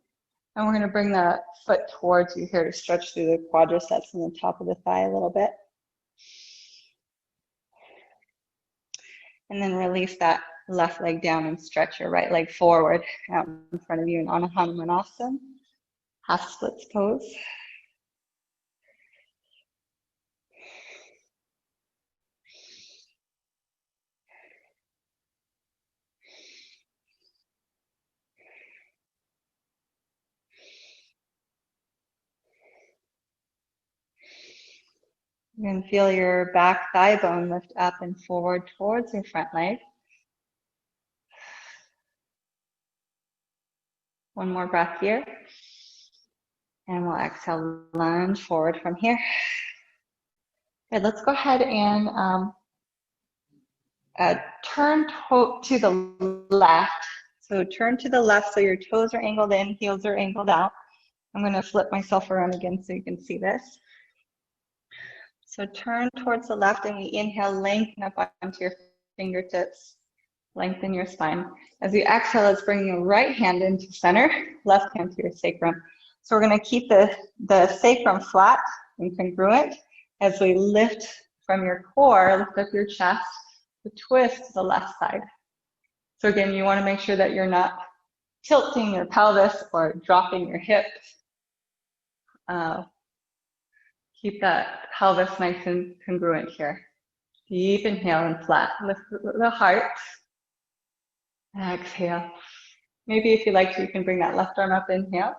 And we're going to bring the foot towards you here to stretch through the quadriceps and the top of the thigh a little bit. And then release that left leg down and stretch your right leg forward out in front of you in Anahanumanasana, half splits pose. You can feel your back thigh bone lift up and forward towards your front leg. One more breath here. And we'll exhale, lunge forward from here. Good, let's go ahead and turn to the left. So turn to the left so your toes are angled in, heels are angled out. I'm going to flip myself around again so you can see this. So turn towards the left and we inhale, lengthen up onto your fingertips, lengthen your spine. As you exhale, let's bring your right hand into center, left hand to your sacrum. So we're going to keep the sacrum flat and congruent as we lift from your core, lift up your chest, to twist to the left side. So again, you want to make sure that you're not tilting your pelvis or dropping your hips. Keep that pelvis nice and congruent here. Deep inhale and flat. Lift the heart. Exhale. Maybe if you like to, you can bring that left arm up, inhale.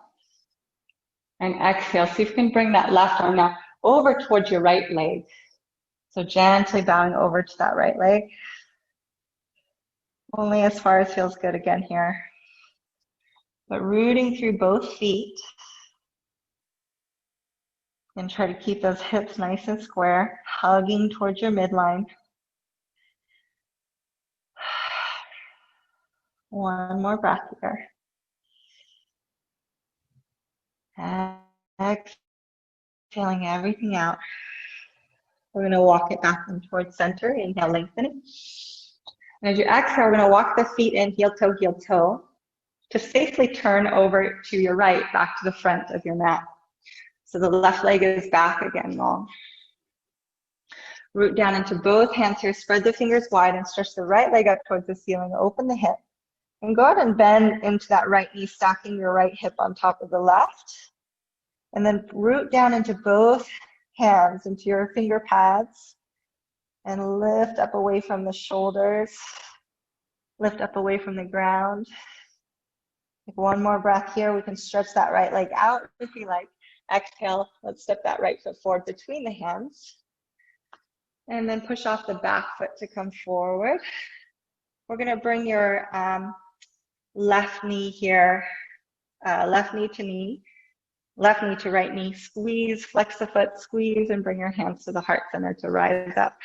And exhale. See if you can bring that left arm now over towards your right leg. So gently bowing over to that right leg. Only as far as feels good again here. But rooting through both feet. And try to keep those hips nice and square, hugging towards your midline. One more breath here. Exhaling everything out. We're going to walk it back in towards center. Inhale, lengthen it. And as you exhale, we're going to walk the feet in, heel toe, to safely turn over to your right, back to the front of your mat. So the left leg is back again long. Root down into both hands here. Spread the fingers wide and stretch the right leg up towards the ceiling. Open the hip. And go ahead and bend into that right knee, stacking your right hip on top of the left. And then root down into both hands, into your finger pads. And lift up away from the shoulders. Lift up away from the ground. Take one more breath here. We can stretch that right leg out if you like. Exhale, let's step that right foot forward between the hands. And then push off the back foot to come forward. We're going to bring your left knee here, left knee to knee, left knee to right knee. Squeeze, flex the foot, squeeze, and bring your hands to the heart center to rise up.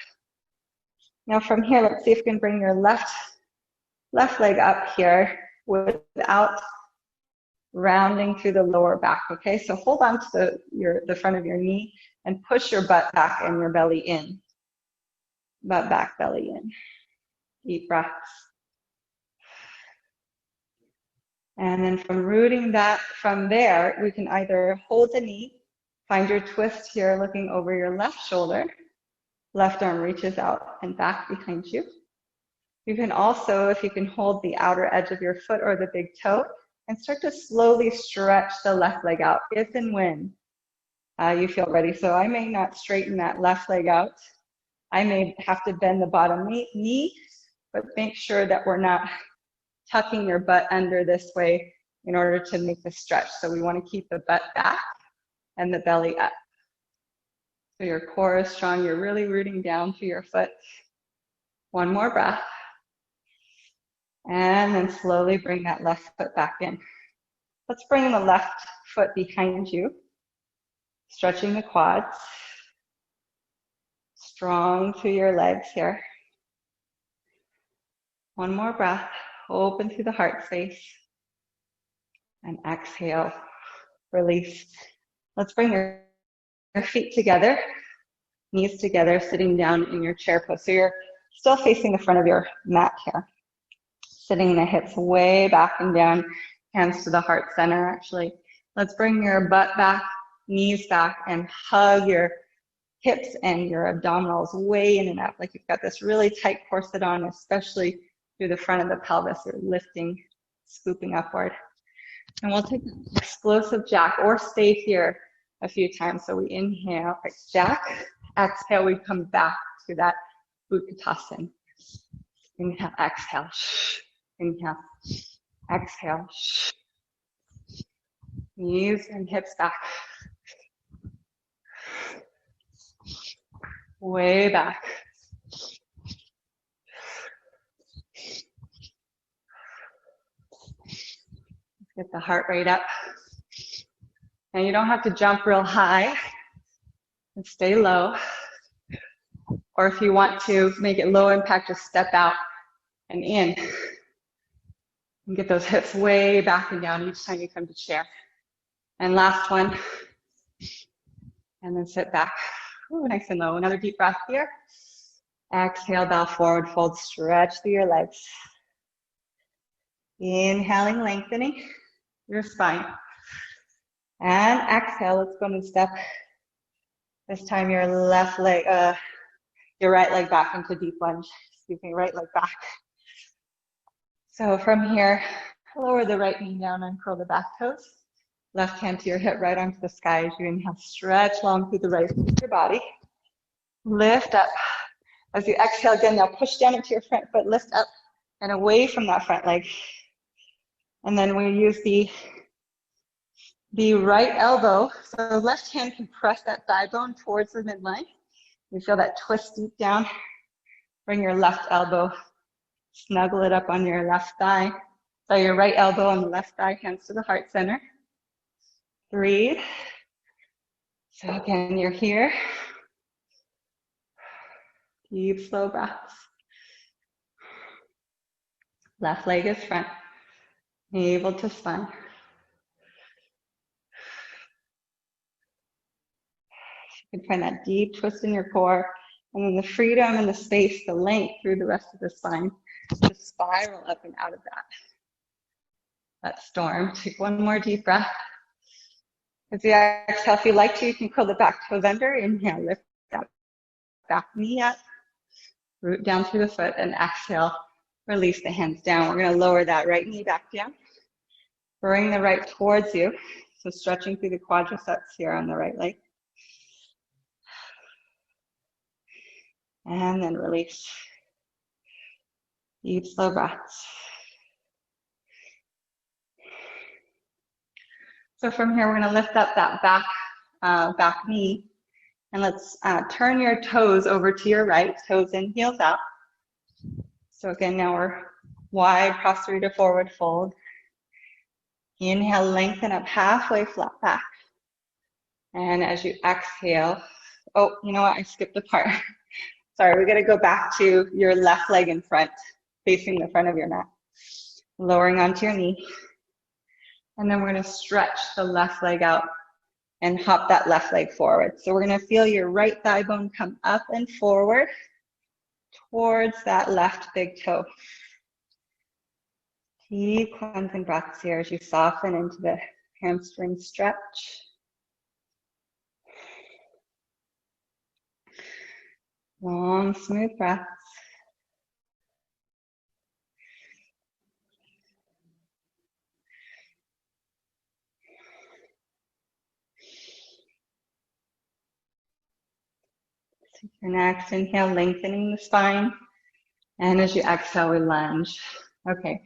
Now from here, let's see if you can bring your left leg up here without rounding through the lower back, okay? So hold on to the front of your knee and push your butt back and your belly in. Butt back, belly in. Deep breaths. And then from rooting that from there, we can either hold the knee, find your twist here looking over your left shoulder. Left arm reaches out and back behind you. You can also, if you can hold the outer edge of your foot or the big toe, and start to slowly stretch the left leg out if and when you feel ready. So I may not straighten that left leg out. I may have to bend the bottom knee, but make sure that we're not tucking your butt under this way in order to make the stretch. So we want to keep the butt back and the belly up. So your core is strong. You're really rooting down to your foot. One more breath. And then slowly bring that left foot back in. Let's bring the left foot behind you, stretching the quads. Strong through your legs here. One more breath. Open through the heart space. And exhale. Release. Let's bring your feet together, knees together, sitting down in your chair pose. So you're still facing the front of your mat here. Sitting the hips way back and down, hands to the heart center actually. Let's bring your butt back, knees back, and hug your hips and your abdominals way in and up, like you've got this really tight corset on, especially through the front of the pelvis. You're lifting, scooping upward. And we'll take an explosive jack or stay here a few times. So we inhale, like jack. Exhale, we come back to that Utkatasana. Inhale, exhale. Inhale, exhale. Knees and hips back. Way back. Get the heart rate up. And you don't have to jump real high. And stay low. Or if you want to make it low impact, just step out and in. And get those hips way back and down each time you come to chair. And last one. And then sit back. Ooh, nice and low. Another deep breath here. Exhale, bow forward, fold, stretch through your legs. Inhaling, lengthening your spine. And exhale, let's go and step. This time your left leg, your right leg back into deep lunge. Excuse me, right leg back. So from here, lower the right knee down and curl the back toes. Left hand to your hip, right arm to the sky as you inhale. Stretch long through the right side of your body. Lift up. As you exhale again, now push down into your front foot, lift up and away from that front leg. And then we use the right elbow. So left hand can press that thigh bone towards the midline. You feel that twist deep down. Bring your left elbow, snuggle it up on your left thigh. So your right elbow on the left thigh, hands to the heart center. Breathe. So again, you're here. Deep, slow breaths. Left leg is front. Navel to spine. You can find that deep twist in your core, and then the freedom and the space, the length through the rest of the spine to spiral up and out of that storm. Take one more deep breath. As you exhale, if you like to, you can curl the back toes under. Inhale, lift that back knee up. Root down through the foot, and exhale, release the hands down. We're going to lower that right knee back down. Bring the right towards you. So stretching through the quadriceps here on the right leg. And then release. Deep, slow breaths. So from here, we're going to lift up that back knee. And let's turn your toes over to your right, toes in, heels out. So again, now we're wide, posterior to forward fold. Inhale, lengthen up halfway, flat back. And as you exhale, oh, you know what, I skipped a part. Sorry, we're gonna go back to your left leg in front, facing the front of your mat. Lowering onto your knee. And then we're gonna stretch the left leg out and hop that left leg forward. So we're gonna feel your right thigh bone come up and forward towards that left big toe. Deep cleansing breaths here as you soften into the hamstring stretch. Long, smooth breaths. Your next inhale, lengthening the spine. And as you exhale, we lunge. Okay,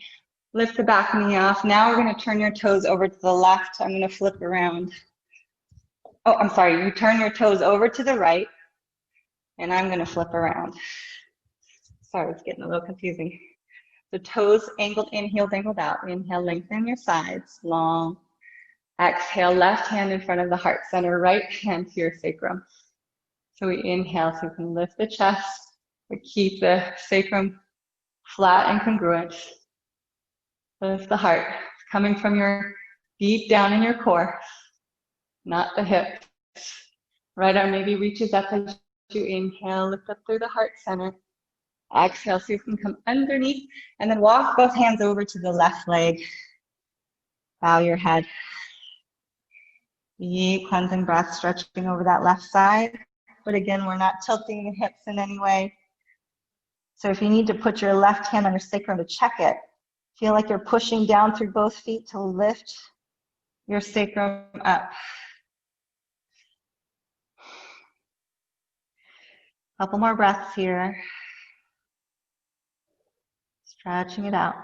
lift the back knee off. Now we're going to turn your toes over to the left. I'm going to flip around. Oh, I'm sorry. You turn your toes over to the right. And I'm going to flip around. Sorry, it's getting a little confusing. The toes angled in, heels angled out. Inhale, lengthen your sides, long. Exhale, left hand in front of the heart center, right hand to your sacrum. So we inhale so you can lift the chest, but keep the sacrum flat and congruent. Lift the heart. It's coming from your deep down in your core, not the hips. Right arm maybe reaches up as you inhale, lift up through the heart center. Exhale, so you can come underneath, and then walk both hands over to the left leg. Bow your head. Deep cleansing breath, stretching over that left side. But again, we're not tilting the hips in any way. So if you need to put your left hand on your sacrum to check it, feel like you're pushing down through both feet to lift your sacrum up. Couple more breaths here. Stretching it out.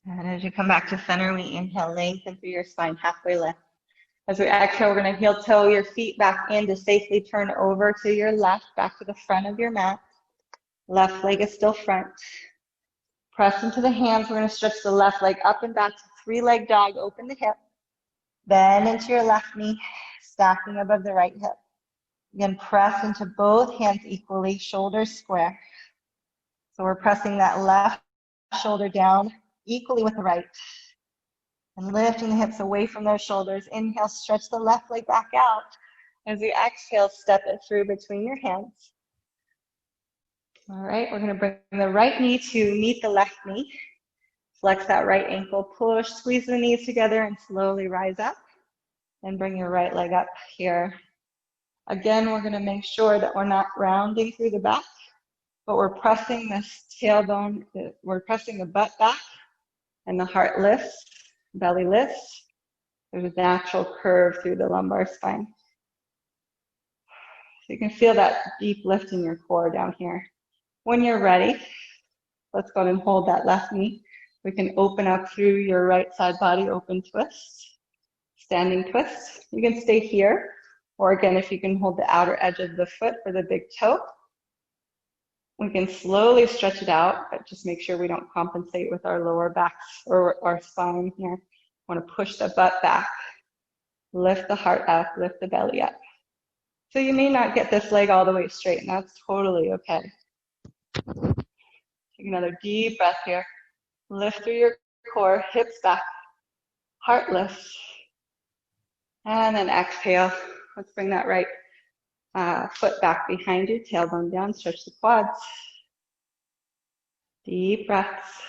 And as you come back to center, we inhale, lengthen through your spine, halfway lift. As we exhale, we're going to heel toe your feet back in to safely turn over to your left, back to the front of your mat. Left leg is still front. Press into the hands. We're going to stretch the left leg up and back to three-leg dog. Open the hip. Bend into your left knee, stacking above the right hip. Again, press into both hands equally, shoulders square. So we're pressing that left shoulder down equally with the right. And lifting the hips away from those shoulders. Inhale, stretch the left leg back out. As you exhale, step it through between your hands. All right, we're going to bring the right knee to meet the left knee. Flex that right ankle, push, squeeze the knees together, and slowly rise up. And bring your right leg up here. Again, we're going to make sure that we're not rounding through the back, but we're pressing this tailbone, we're pressing the butt back, and the heart lifts. Belly lifts. There's a natural curve through the lumbar spine. So you can feel that deep lift in your core down here. When you're ready, let's go ahead and hold that left knee. We can open up through your right side body, open twist, standing twist. You can stay here, or again, if you can hold the outer edge of the foot for the big toe. We can slowly stretch it out, but just make sure we don't compensate with our lower backs or our spine here. Want to push the butt back, lift the heart up, lift the belly up. So you may not get this leg all the way straight, and that's totally okay. Take another deep breath here. Lift through your core, hips back, heart lifts. And then exhale. Let's bring that right foot back behind you, tailbone down, stretch the quads. Deep breaths.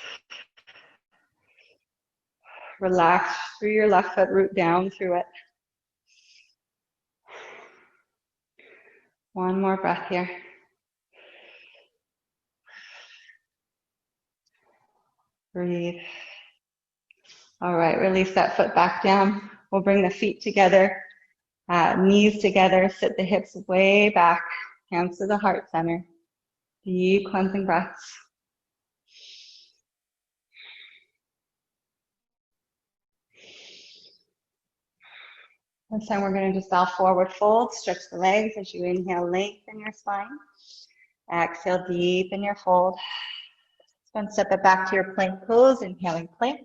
Relax through your left foot, root down through it. One more breath here. Breathe. All right, release that foot back down. We'll bring the feet together, knees together, sit the hips way back, hands to the heart center. Deep cleansing breaths. This time we're going to just bow forward fold, stretch the legs as you inhale, lengthen your spine. Exhale, deepen your fold. Then step it back to your plank pose, inhaling plank.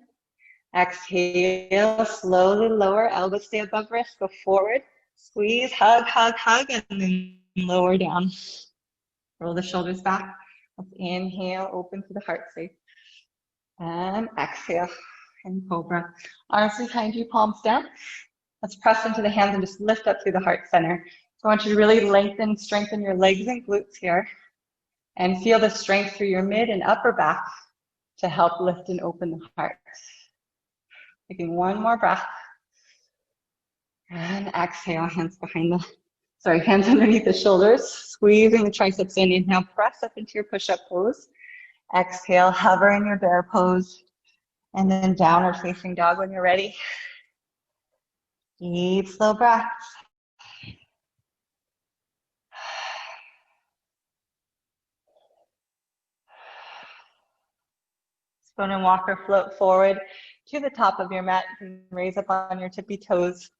Exhale, slowly lower, elbows stay above wrist, go forward. Squeeze, hug, hug, hug, and then lower down. Roll the shoulders back. Let's inhale, open to the heart space. And exhale, and cobra. Arms behind you, palms down. Let's press into the hands and just lift up through the heart center. So I want you to really lengthen, strengthen your legs and glutes here. And feel the strength through your mid and upper back to help lift and open the heart. Taking one more breath. And exhale, hands underneath the shoulders. Squeezing the triceps in. Inhale, press up into your push-up pose. Exhale, hover in your bear pose. And then downward facing dog when you're ready. Deep, slow breaths. Spoon and walk or float forward to the top of your mat. You can raise up on your tippy toes.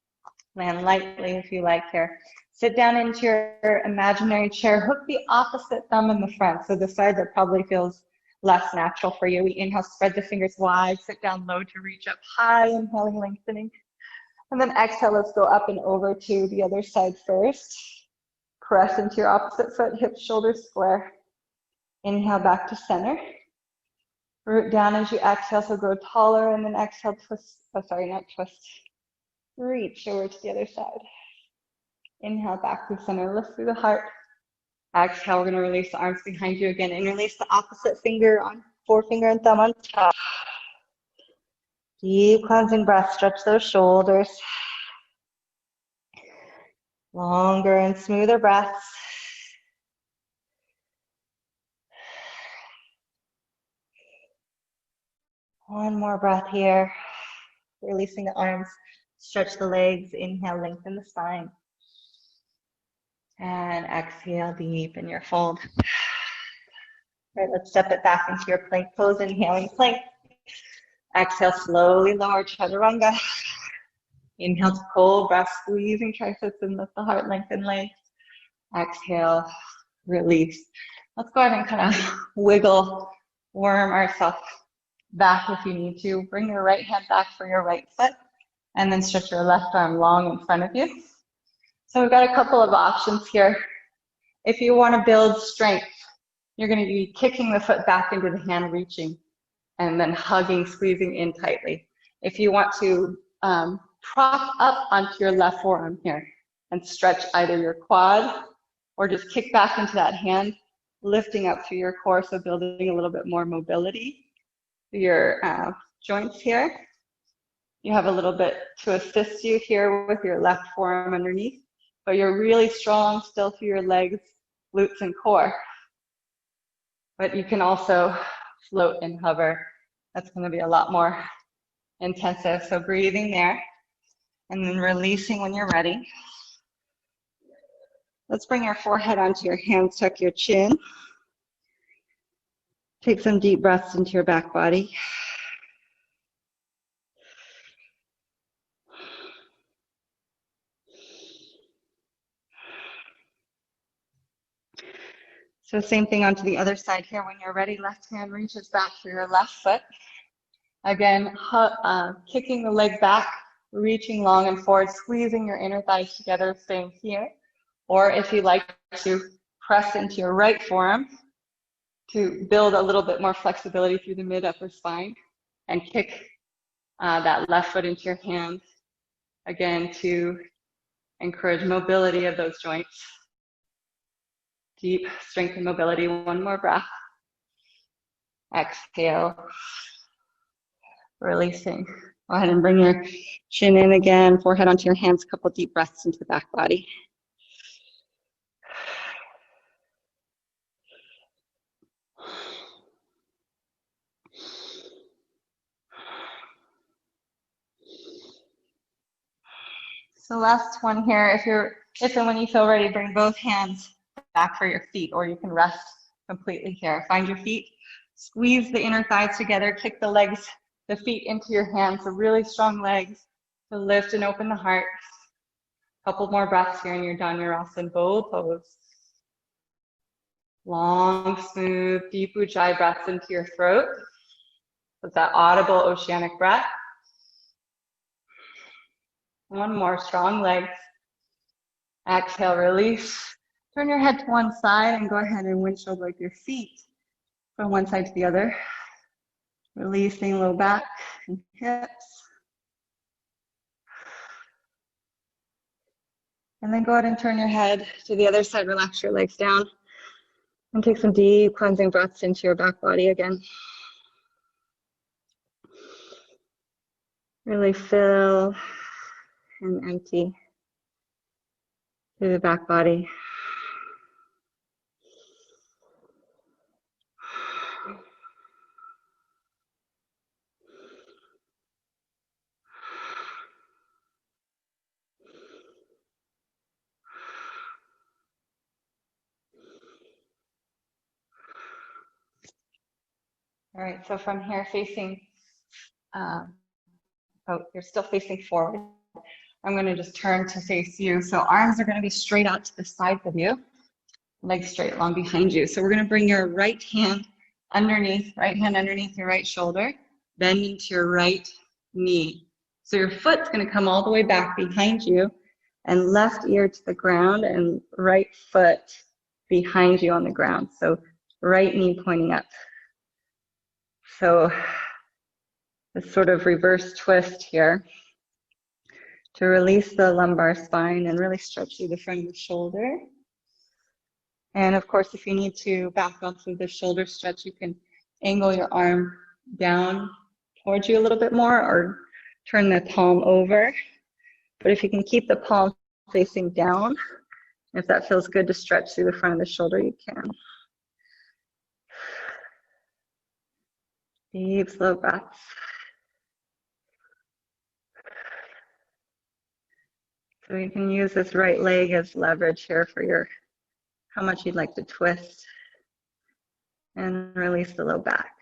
Land lightly if you like here. Sit down into your imaginary chair. Hook the opposite thumb in the front. So the side that probably feels less natural for you. We inhale, spread the fingers wide, sit down low to reach up high, inhaling, lengthening. And then exhale, let's go up and over to the other side first. Press into your opposite foot, hips, shoulders square. Inhale back to center. Root down as you exhale, so grow taller, and then exhale, twist, not twist. Reach over to the other side. Inhale back to center, lift through the heart. Exhale, we're gonna release the arms behind you again, and release the opposite finger on, forefinger and thumb on top. Deep cleansing breath, stretch those shoulders. Longer and smoother breaths. One more breath here. Releasing the arms, stretch the legs, inhale, lengthen the spine. And exhale, deepen your fold. All right, let's step it back into your plank pose, inhaling plank. Exhale, slowly lower chaturanga. Inhale to cobra, squeezing triceps and lift the heart, lengthen legs. Exhale, release. Let's go ahead and kind of wiggle, worm ourselves back if you need to. Bring your right hand back for your right foot, and then stretch your left arm long in front of you. So we've got a couple of options here. If you want to build strength, you're going to be kicking the foot back into the hand, reaching, and then hugging, squeezing in tightly. If you want to prop up onto your left forearm here and stretch either your quad or just kick back into that hand, lifting up through your core, so building a little bit more mobility through your joints here. You have a little bit to assist you here with your left forearm underneath, but you're really strong still through your legs, glutes, and core. But you can also float and hover. That's going to be a lot more intensive. So breathing there, and then releasing when you're ready. Let's bring your forehead onto your hands, tuck your chin. Take some deep breaths into your back body. So same thing onto the other side here. When you're ready, left hand reaches back for your left foot. Again, kicking the leg back, reaching long and forward, squeezing your inner thighs together, staying here. Or if you like to press into your right forearm to build a little bit more flexibility through the mid-upper spine, and kick that left foot into your hand, again, to encourage mobility of those joints. Deep strength and mobility. One more breath. Exhale. Releasing. Go ahead and bring your chin in again, forehead onto your hands, a couple deep breaths into the back body. So last one here, if and when you feel ready, bring both hands back for your feet, or you can rest completely here. Find your feet, squeeze the inner thighs together, kick the legs, the feet into your hands, so really strong legs to lift and open the heart. Couple more breaths here and you're done. You're awesome. Bow pose. Long, smooth, deep ujjayi breaths into your throat. With that audible oceanic breath. One more, strong legs. Exhale, release. Turn your head to one side and go ahead and windshield wipe your feet from one side to the other. Releasing low back and hips. And then go ahead and turn your head to the other side. Relax your legs down. And take some deep cleansing breaths into your back body again. Really fill and empty through the back body. All right, so from here facing, you're still facing forward. I'm going to just turn to face you. So arms are going to be straight out to the sides of you, legs straight along behind you. So we're going to bring your right hand underneath, right hand underneath your right shoulder, bending to your right knee. So your foot's going to come all the way back behind you, and left ear to the ground and right foot behind you on the ground. So right knee pointing up. So this sort of reverse twist here to release the lumbar spine and really stretch through the front of the shoulder. And of course, if you need to back off of the shoulder stretch, you can angle your arm down towards you a little bit more or turn the palm over. But if you can keep the palm facing down, if that feels good to stretch through the front of the shoulder, you can. Deep, slow breaths. So you can use this right leg as leverage here for how much you'd like to twist, and release the low back.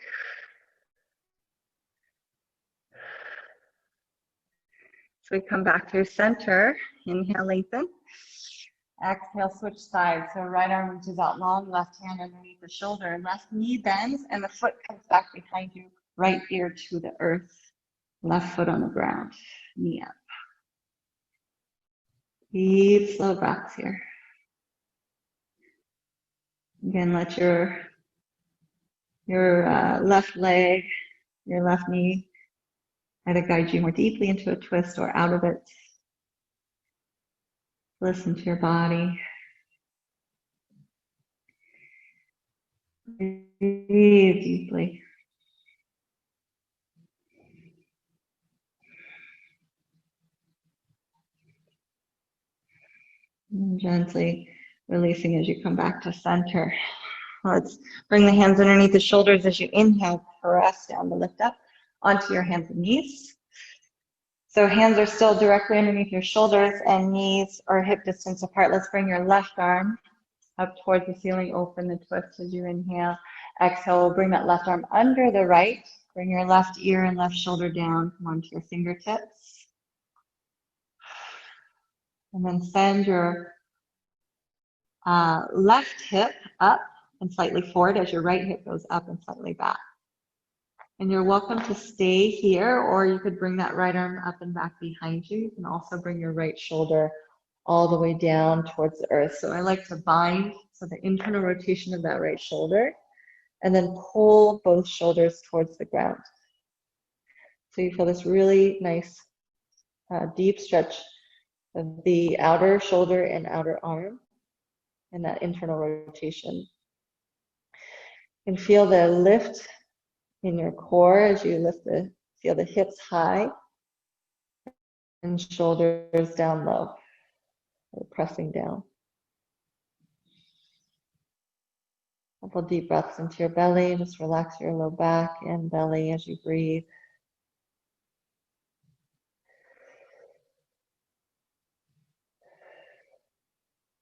So we come back through center. Inhale, lengthen. Exhale, switch sides. So right arm reaches out long, left hand underneath the shoulder, left knee bends, and the foot comes back behind you, right ear to the earth, left foot on the ground, knee up. Deep, slow breaths here. Again, let your left leg, your left knee, either guide you more deeply into a twist or out of it. Listen to your body. Breathe deeply. And gently releasing as you come back to center. Let's bring the hands underneath the shoulders as you inhale, press down to lift up onto your hands and knees. So hands are still directly underneath your shoulders and knees are hip distance apart. Let's bring your left arm up towards the ceiling, open the twist as you inhale. Exhale, we'll bring that left arm under the right. Bring your left ear and left shoulder down. Come onto your fingertips. And then send your left hip up and slightly forward as your right hip goes up and slightly back. And you're welcome to stay here, or you could bring that right arm up and back behind you. You can also bring your right shoulder all the way down towards the earth. So I like to bind, so the internal rotation of that right shoulder, and then pull both shoulders towards the ground. So you feel this really nice deep stretch of the outer shoulder and outer arm, and that internal rotation. You can feel the lift in your core as you feel the hips high and shoulders down low, pressing down. A couple deep breaths into your belly. Just relax your low back and belly as you breathe.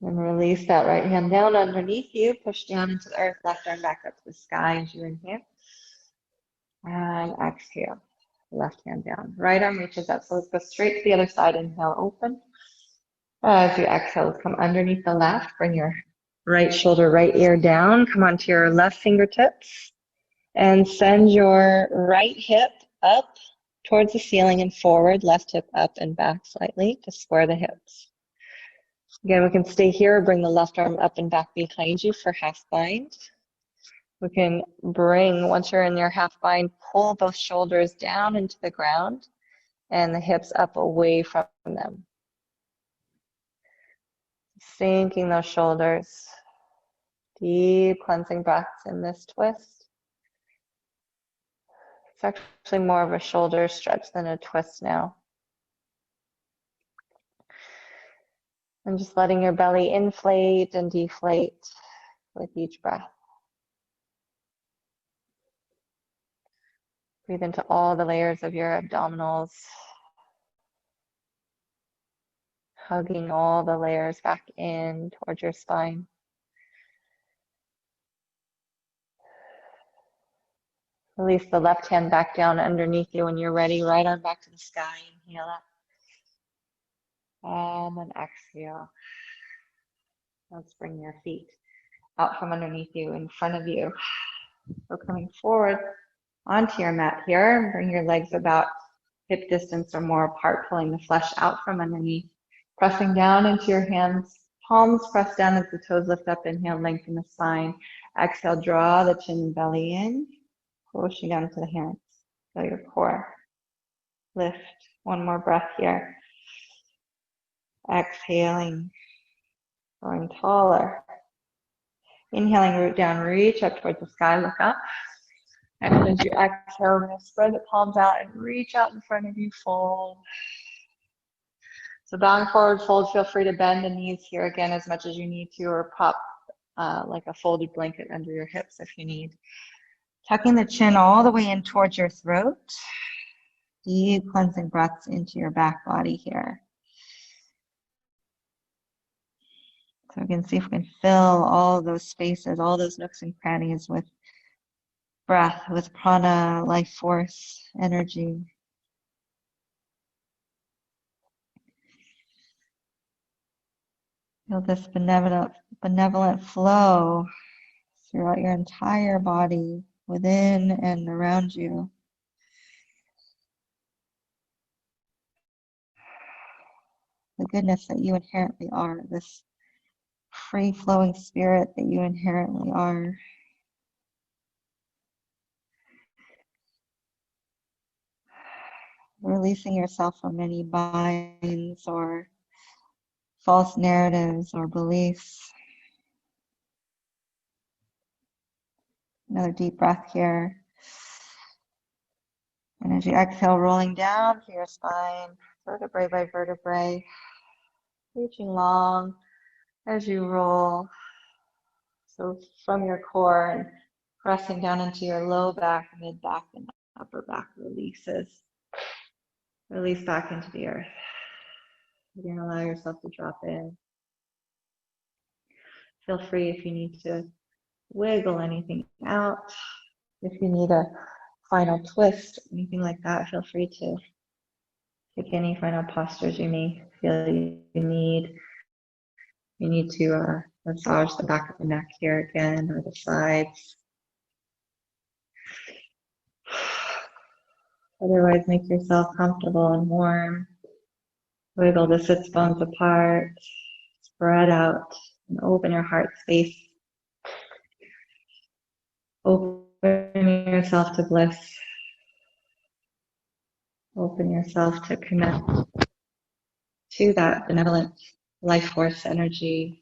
And release that right hand down underneath you. Push down into the earth, left arm back up to the sky as you inhale. And exhale. Left hand down. Right arm reaches up. So let's go straight to the other side. Inhale, open. As you exhale, come underneath the left. Bring your right shoulder, right ear down. Come onto your left fingertips. And send your right hip up towards the ceiling and forward. Left hip up and back slightly to square the hips. Again, we can stay here or bring the left arm up and back behind you for half bind. We can bring, once you're in your half bind, pull both shoulders down into the ground and the hips up away from them. Sinking those shoulders. Deep cleansing breaths in this twist. It's actually more of a shoulder stretch than a twist now. And just letting your belly inflate and deflate with each breath. Breathe into all the layers of your abdominals, hugging all the layers back in towards your spine. Release the left hand back down underneath you when you're ready. Right arm back to the sky. Inhale up. And then exhale. Let's bring your feet out from underneath you, in front of you. So coming forward onto your mat here. Bring your legs about hip distance or more apart, pulling the flesh out from underneath. Pressing down into your hands. Palms press down as the toes lift up. Inhale, lengthen the spine. Exhale, draw the chin and belly in. Pushing down into the hands. Feel your core. Lift. One more breath here. Exhaling. Growing taller. Inhaling, root down, reach up towards the sky, look up. And as you exhale, we're going to spread the palms out and reach out in front of you, fold. So bowing forward, fold. Feel free to bend the knees here again as much as you need to, or pop like a folded blanket under your hips if you need. Tucking the chin all the way in towards your throat. Deep cleansing breaths into your back body here. So we can see if we can fill all those spaces, all those nooks and crannies with breath, with prana, life force, energy. Feel this benevolent flow throughout your entire body, within and around you. The goodness that you inherently are, this free-flowing spirit that you inherently are. Releasing yourself from any binds or false narratives or beliefs. Another deep breath here. And as you exhale, rolling down through your spine, vertebrae by vertebrae, reaching long as you roll. So from your core and pressing down into your low back, mid back, and upper back releases. Release back into the earth. You're going to allow yourself to drop in. Feel free if you need to wiggle anything out. If you need a final twist, anything like that, feel free to pick any final postures you may feel you need. You need to massage the back of the neck here again, or the sides. Otherwise, make yourself comfortable and warm. Wiggle the sits bones apart. Spread out and open your heart space. Open yourself to bliss. Open yourself to connect to that benevolent life force energy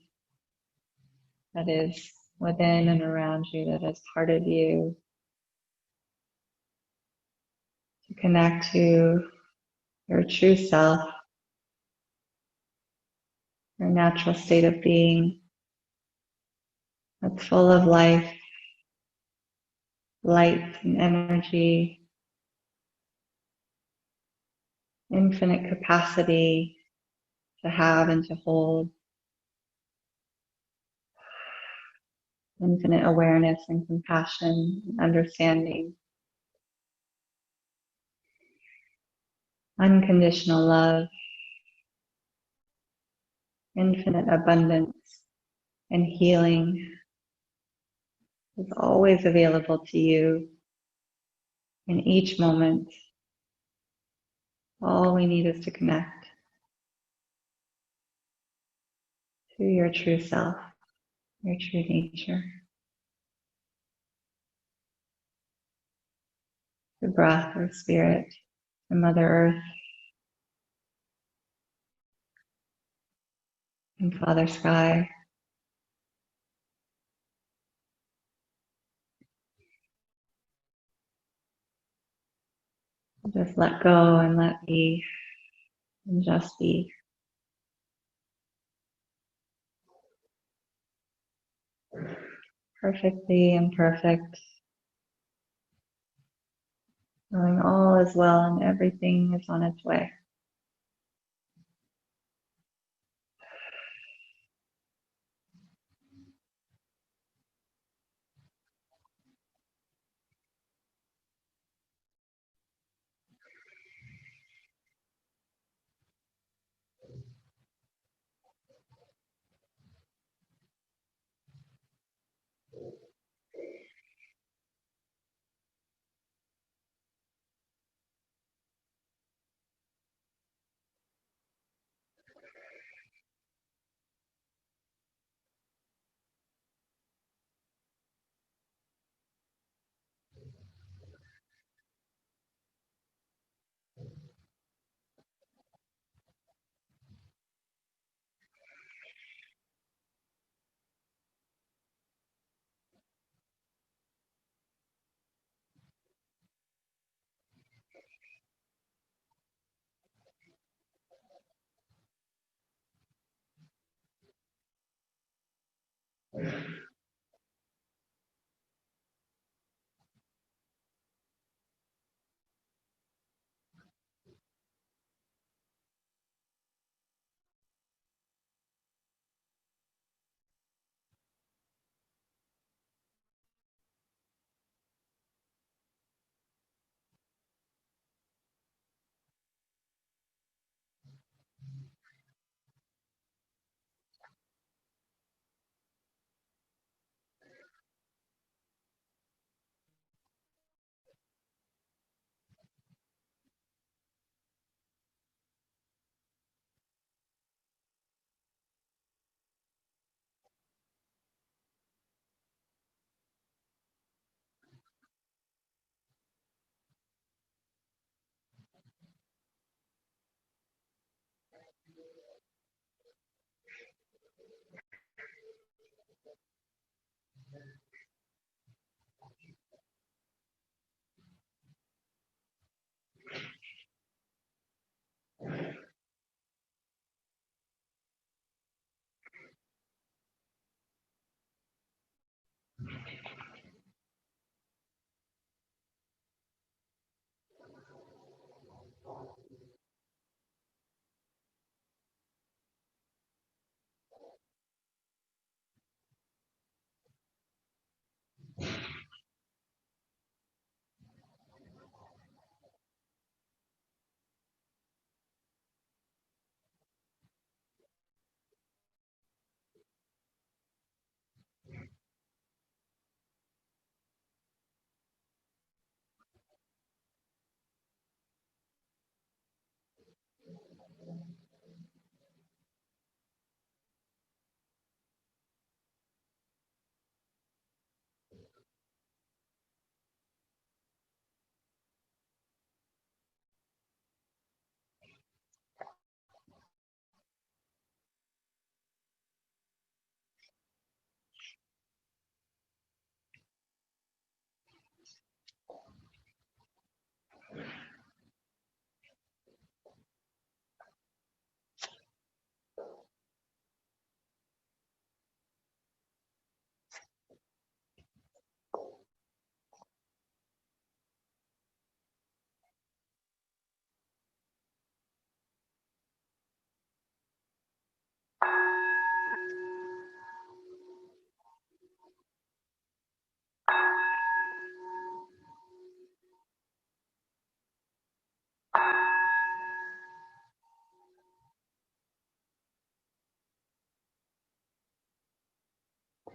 that is within and around you, that is part of you. To connect to your true self, your natural state of being that's full of life, light and energy, infinite capacity to have and to hold, infinite awareness and compassion and understanding, unconditional love, infinite abundance and healing is always available to you in each moment. All we need is to connect to your true self, your true nature. The breath or spirit, the Mother Earth, and Father Sky. Just let go and let be, and just be. Perfectly imperfect, knowing all is well and everything is on its way.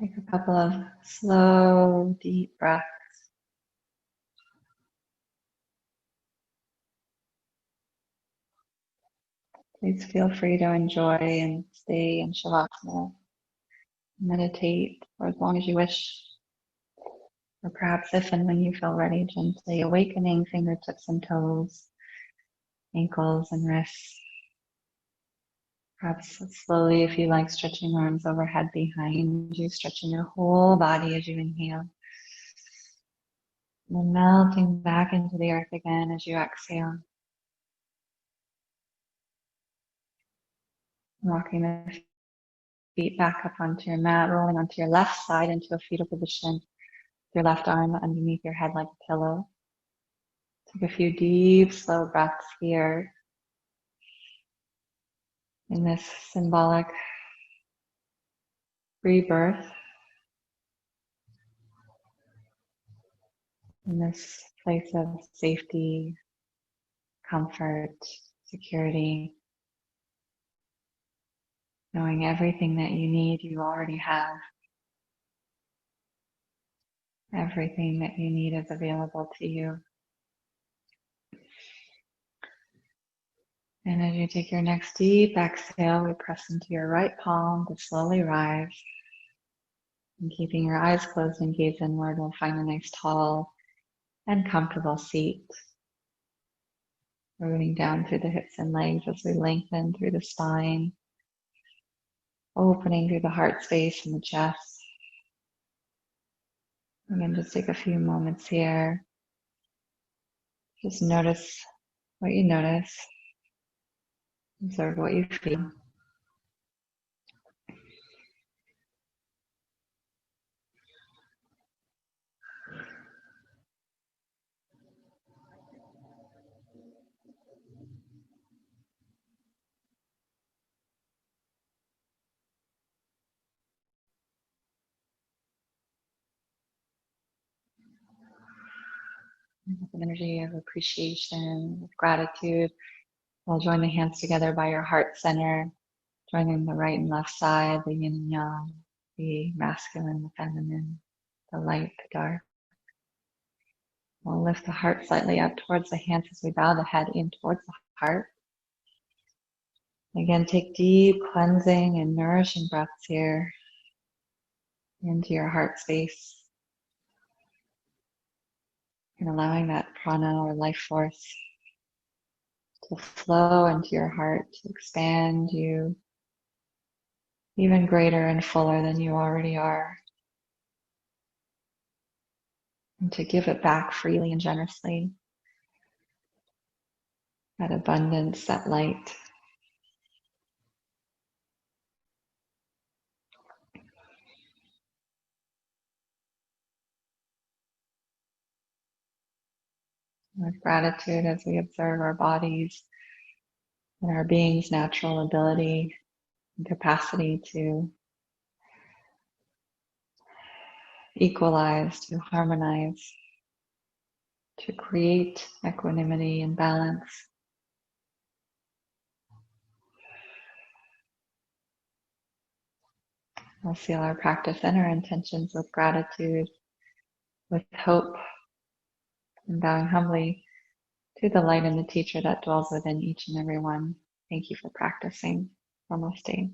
Take a couple of slow, deep breaths. Please feel free to enjoy and stay in Shavasana. Meditate for as long as you wish. Or perhaps if and when you feel ready, gently awakening fingertips and toes, ankles and wrists. Perhaps slowly, if you like, stretching arms overhead behind you, stretching your whole body as you inhale. And then melting back into the earth again as you exhale. Walking the feet back up onto your mat, rolling onto your left side into a fetal position. Your left arm underneath your head like a pillow. Take a few deep, slow breaths here in this symbolic rebirth, in this place of safety, comfort, security, knowing everything that you need, you already have. Everything that you need is available to you. And as you take your next deep exhale, we press into your right palm to slowly rise. And keeping your eyes closed and gaze inward, we'll find a nice tall and comfortable seat. Rooting down through the hips and legs as we lengthen through the spine, opening through the heart space and the chest. Again, just take a few moments here. Just notice what you notice. Observe what you feel. With an energy of appreciation, with gratitude, we'll join the hands together by your heart center, joining the right and left side, the yin and yang, the masculine, the feminine, the light, the dark. We'll lift the heart slightly up towards the hands as we bow the head in towards the heart. Again, take deep cleansing and nourishing breaths here into your heart space. And allowing that prana or life force to flow into your heart, to expand you even greater and fuller than you already are. and to give it back freely and generously. That abundance, that light. With gratitude as we observe our bodies and our being's natural ability and capacity to equalize, to harmonize, to create equanimity and balance. We'll seal our practice and our intentions with gratitude, with hope, and bowing humbly to the light and the teacher that dwells within each and every one. Thank you for practicing. Namaste.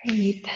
Great.